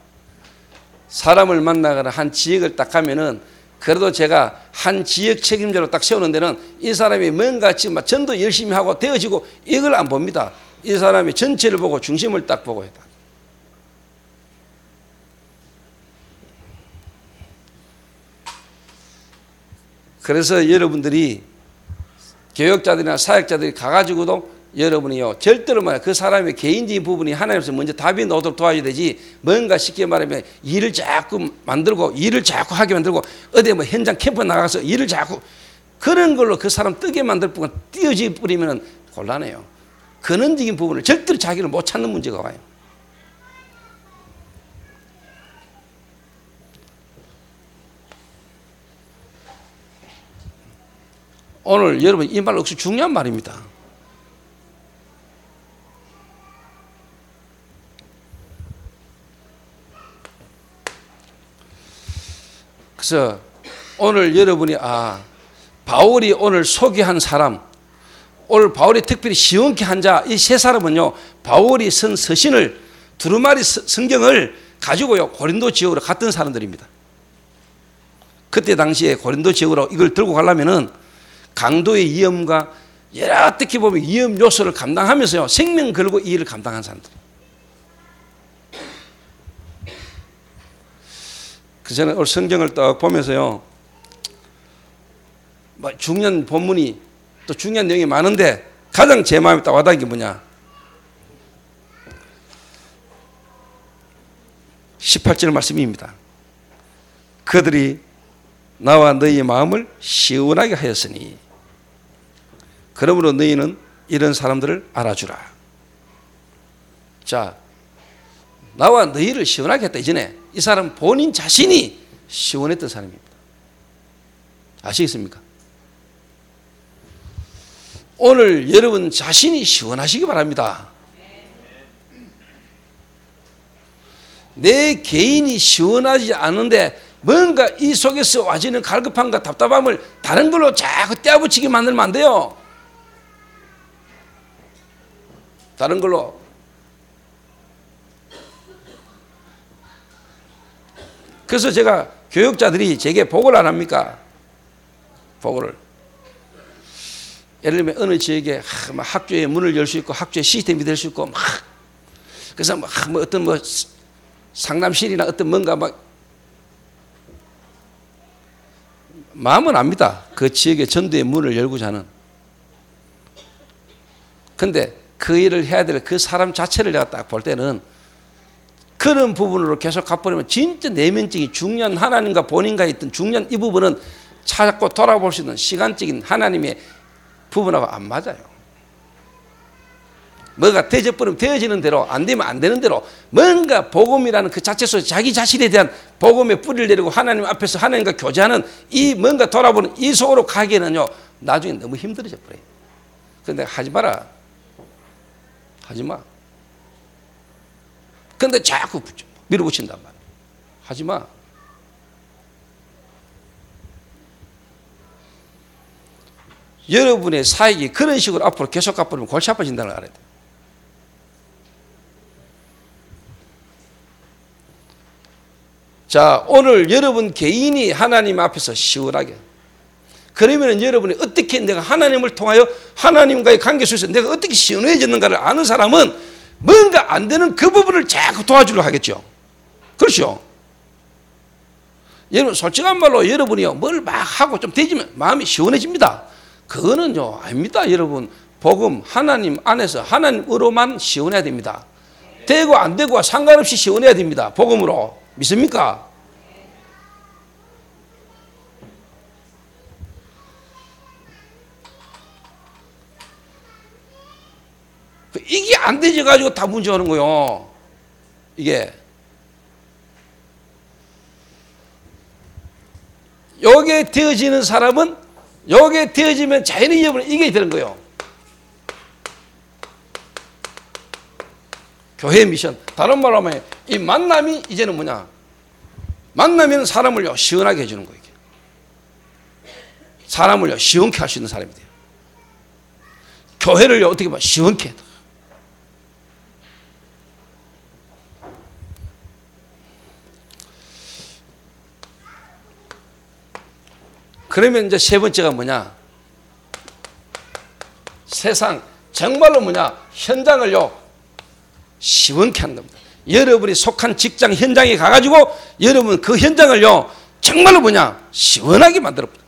S1: 사람을 만나거나 한 지역을 딱 가면은 그래도 제가 한 지역 책임자로 딱 세우는 데는 이 사람이 뭔가 지금 전도 열심히 하고 되어지고 이걸 안 봅니다. 이 사람이 전체를 보고 중심을 딱 보고 했다. 그래서 여러분들이 교역자들이나 사역자들이 가가지고도 여러분이요 절대로 말해 그 사람의 개인적인 부분이 하나님께서 먼저 답이 나오도록 도와줘야 되지, 뭔가 쉽게 말하면 일을 자꾸 만들고 일을 자꾸 하게 만들고 어디 뭐 현장 캠프 나가서 일을 자꾸 그런 걸로 그 사람 뜨게 만들 뿐만 띄어지 버리면 곤란해요. 근원적인 부분을 절대로 자기를 못 찾는 문제가 와요. 오늘 여러분 이 말 역시 중요한 말입니다. 그래서 오늘 여러분이 바울이 오늘 소개한 사람, 오늘 바울이 특별히 시원케 한 자, 이 세 사람은요 바울이 쓴 서신을 두루마리 성경을 가지고요 고린도 지역으로 갔던 사람들입니다. 그때 당시에 고린도 지역으로 이걸 들고 가려면은 강도의 위험과 여러 어떻게 보면 위험 요소를 감당하면서요 생명 걸고 이 일을 감당한 사람들. 그래서 저는 오늘 성경을 딱 보면서요 중요한 본문이 또 중요한 내용이 많은데 가장 제 마음에 딱 와닿은 게 뭐냐, 18절 말씀입니다. 그들이 나와 너희의 마음을 시원하게 하였으니 그러므로 너희는 이런 사람들을 알아주라. 자, 나와 너희를 시원하게 했다. 이전에 이 사람 본인 자신이 시원했던 사람입니다. 아시겠습니까? 오늘 여러분 자신이 시원하시기 바랍니다. 내 개인이 시원하지 않은데 뭔가 이 속에서 와지는 갈급함과 답답함을 다른 걸로 자꾸 떼어붙이게 만들면 안 돼요. 다른 걸로. 그래서 제가 교육자들이 제게 보고를 안 합니까? 보고를. 예를 들면 어느 지역에 학교의 문을 열 수 있고 학교의 시스템이 될 수 있고 그래서 어떤 상담실이나 어떤 뭔가 마음은 압니다. 그 지역의 전도의 문을 열고자 하는. 근데 그 일을 해야 될 그 사람 자체를 내가 딱 볼 때는 그런 부분으로 계속 가버리면 진짜 내면적인 중요한 하나님과 본인과의 있던 중요한 이 부분은 찾고 돌아볼 수 있는 시간적인 하나님의 부분하고 안 맞아요. 뭐가 되어버리면 되어지는 대로, 안 되면 안 되는 대로 뭔가 복음이라는 그 자체 속에 자기 자신에 대한 복음의 뿌리를 내리고 하나님 앞에서 하나님과 교제하는 이 뭔가 돌아보는 이 속으로 가기에는요 나중에 너무 힘들어져 버려요. 그런데 하지 마라. 하지 마. 근데 자꾸 밀어붙인단 말이야. 하지 마. 여러분의 사역이 그런 식으로 앞으로 계속 가버리면 골치 아파진다는 걸 알아야 돼요. 자, 오늘 여러분 개인이 하나님 앞에서 시원하게. 그러면 여러분이 어떻게 내가 하나님을 통하여 하나님과의 관계 속에서 내가 어떻게 시원해졌는가를 아는 사람은 뭔가 안 되는 그 부분을 자꾸 도와주려 하겠죠. 그렇죠? 여러분 솔직한 말로 여러분이요 뭘 막 하고 좀 되지면 마음이 시원해집니다. 그거는요 아닙니다. 여러분 복음 하나님 안에서 하나님으로만 시원해야 됩니다. 되고 안 되고와 상관없이 시원해야 됩니다. 복음으로. 믿습니까? 이게 안 되지 가지고 다 문제 오는 거요. 이게 요게 되어지는 사람은 요게 되어지면 자연히 여러분 이게 되는 거예요. 교회 미션. 다른 말로 하면 이 만남이 이제는 뭐냐? 만나면 사람을요 시원하게 해주는 거예요. 사람을요 시원케 할 수 있는 사람이 돼요. 교회를요 어떻게 보면 시원케. 그러면 이제 세 번째가 뭐냐? 세상 정말로 뭐냐? 현장을요 시원케 하는 겁니다. 여러분이 속한 직장 현장에 가가지고 여러분 그 현장을요 정말로 뭐냐? 시원하게 만들어버려요.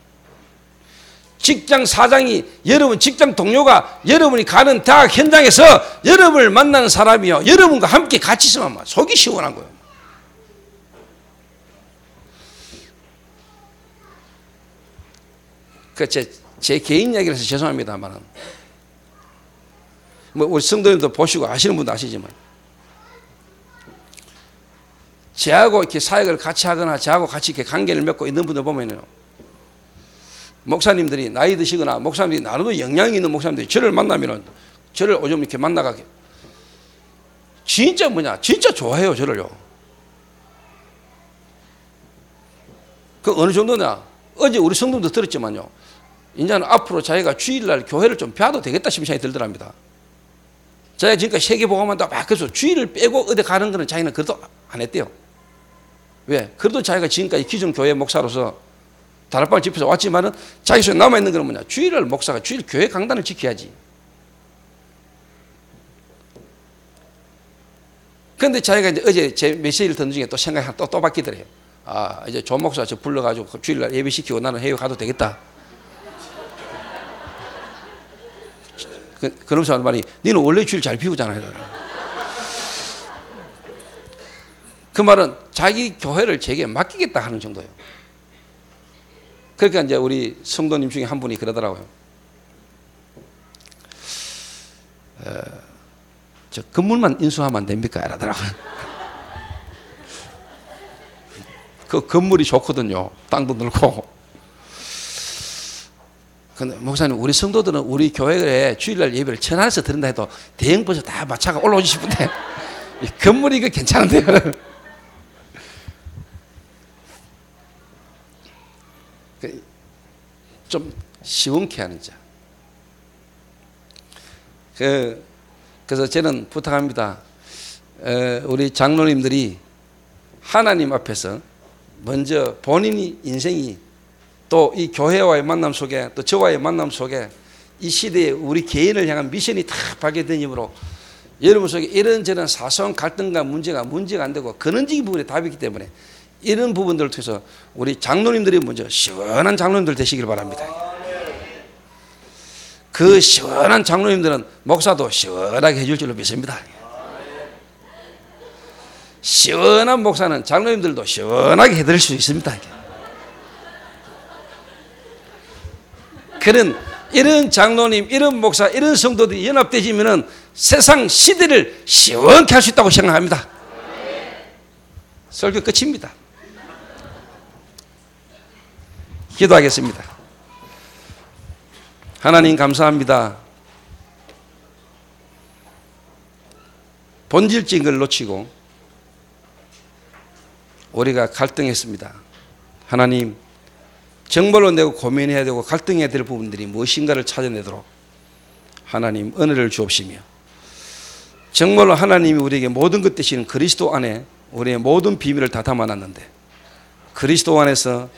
S1: 직장 사장이 여러분 직장 동료가 여러분이 가는 대학 현장에서 여러분을 만나는 사람이요 여러분과 함께 같이 있으면 속이 시원한 거예요. 그 제 개인 이야기를 해서 죄송합니다만은 뭐 우리 성도님도 보시고 아시는 분도 아시지만 저하고 이렇게 사역을 같이 하거나 저하고 같이 이렇게 관계를 맺고 있는 분들 보면요 목사님들이 나이 드시거나 목사님들이 나름도 영향이 있는 목사님들이 저를 만나면은 저를 오좀 이렇게 만나가게 진짜 뭐냐 진짜 좋아해요 저를요. 그 어느 정도냐 어제 우리 성도도 들었지만요 이제는 앞으로 자기가 주일날 교회를 좀 벼도 되겠다 싶은 생각이 들더랍니다. 자기가 지금까지 세계복음만 막 그래서 주일을 빼고 어디 가는 거는 자기는 그래도 안 했대요. 왜? 그래도 자기가 지금까지 기존 교회 목사로서 다락방을 집에서 왔지만은 자기 손에 남아있는 건 뭐냐? 주일날 목사가 주일 교회 강단을 지켜야지. 그런데 자기가 이제 어제 제 메시지를 듣는 중에 또 생각이 또 바뀌더래요. 아, 이제 조 목사 저 불러가지고 주일날 예배시키고 나는 해외 가도 되겠다. 그러면서 하는 말이, 너는 원래 주일 잘 비우잖아. 그 말은 자기 교회를 제게 맡기겠다 하는 정도예요. 그러니까 이제 우리 성도님 중에 한 분이 그러더라고요. 저 건물만 인수하면 안 됩니까? 이러더라고요. 그 건물이 좋거든요. 땅도 넓고. 근데 목사님, 우리 성도들은 우리 교회에 주일날 예배를 천안에서 드린다 해도 대형버스 다 마차가 올라오지 싶은데 이 건물이 이거 괜찮은데요. 좀 시원케 하는 자. 그래서 저는 부탁합니다. 우리 장로님들이 하나님 앞에서 먼저 본인이 인생이 또 이 교회와의 만남 속에 또 저와의 만남 속에 이 시대에 우리 개인을 향한 미션이 다 발견된 이유로 여러분 속에 이런저런 사소한 갈등과 문제가 안 되고 근원적인 부분에 답이 있기 때문에 이런 부분들을 통해서 우리 장로님들이 먼저 시원한 장로님들 되시길 바랍니다. 그 시원한 장로님들은 목사도 시원하게 해줄 줄로 믿습니다. 시원한 목사는 장로님들도 시원하게 해드릴 수 있습니다. 이런 장로님, 이런 목사, 이런 성도들이 연합되지면은 세상 시대를 시원케 할 수 있다고 생각합니다. 설교 끝입니다. 기도하겠습니다. 하나님 감사합니다. 본질적인 걸 놓치고 우리가 갈등했습니다. 하나님, 정말로 내가 고민해야 되고 갈등해야 될 부분들이 무엇인가를 찾아내도록 하나님 은혜를 주옵시며, 정말로 하나님이 우리에게 모든 것 되시는 그리스도 안에 우리의 모든 비밀을 다 담아놨는데 그리스도 안에서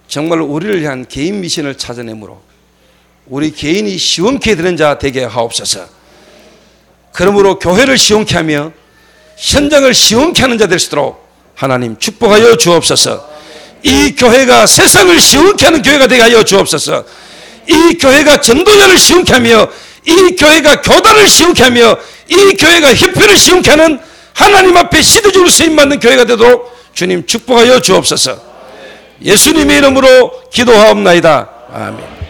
S1: 정말로 우리를 향한 개인 미션을 찾아내므로 우리 개인이 시원케 되는 자 되게 하옵소서. 그러므로 교회를 시원케 하며 현장을 시원케 하는 자 될 수 있도록 하나님 축복하여 주옵소서. 이 교회가 세상을 시원케 하는 교회가 되게 하여 주옵소서. 이 교회가 전도자를 시원케 하며 이 교회가 교단을 시원케 하며 이 교회가 협회를 시원케 하는 하나님 앞에 시대적으로 쓰임받는 교회가 되도록 주님 축복하여 주옵소서. 예수님의 이름으로 기도하옵나이다. 아멘.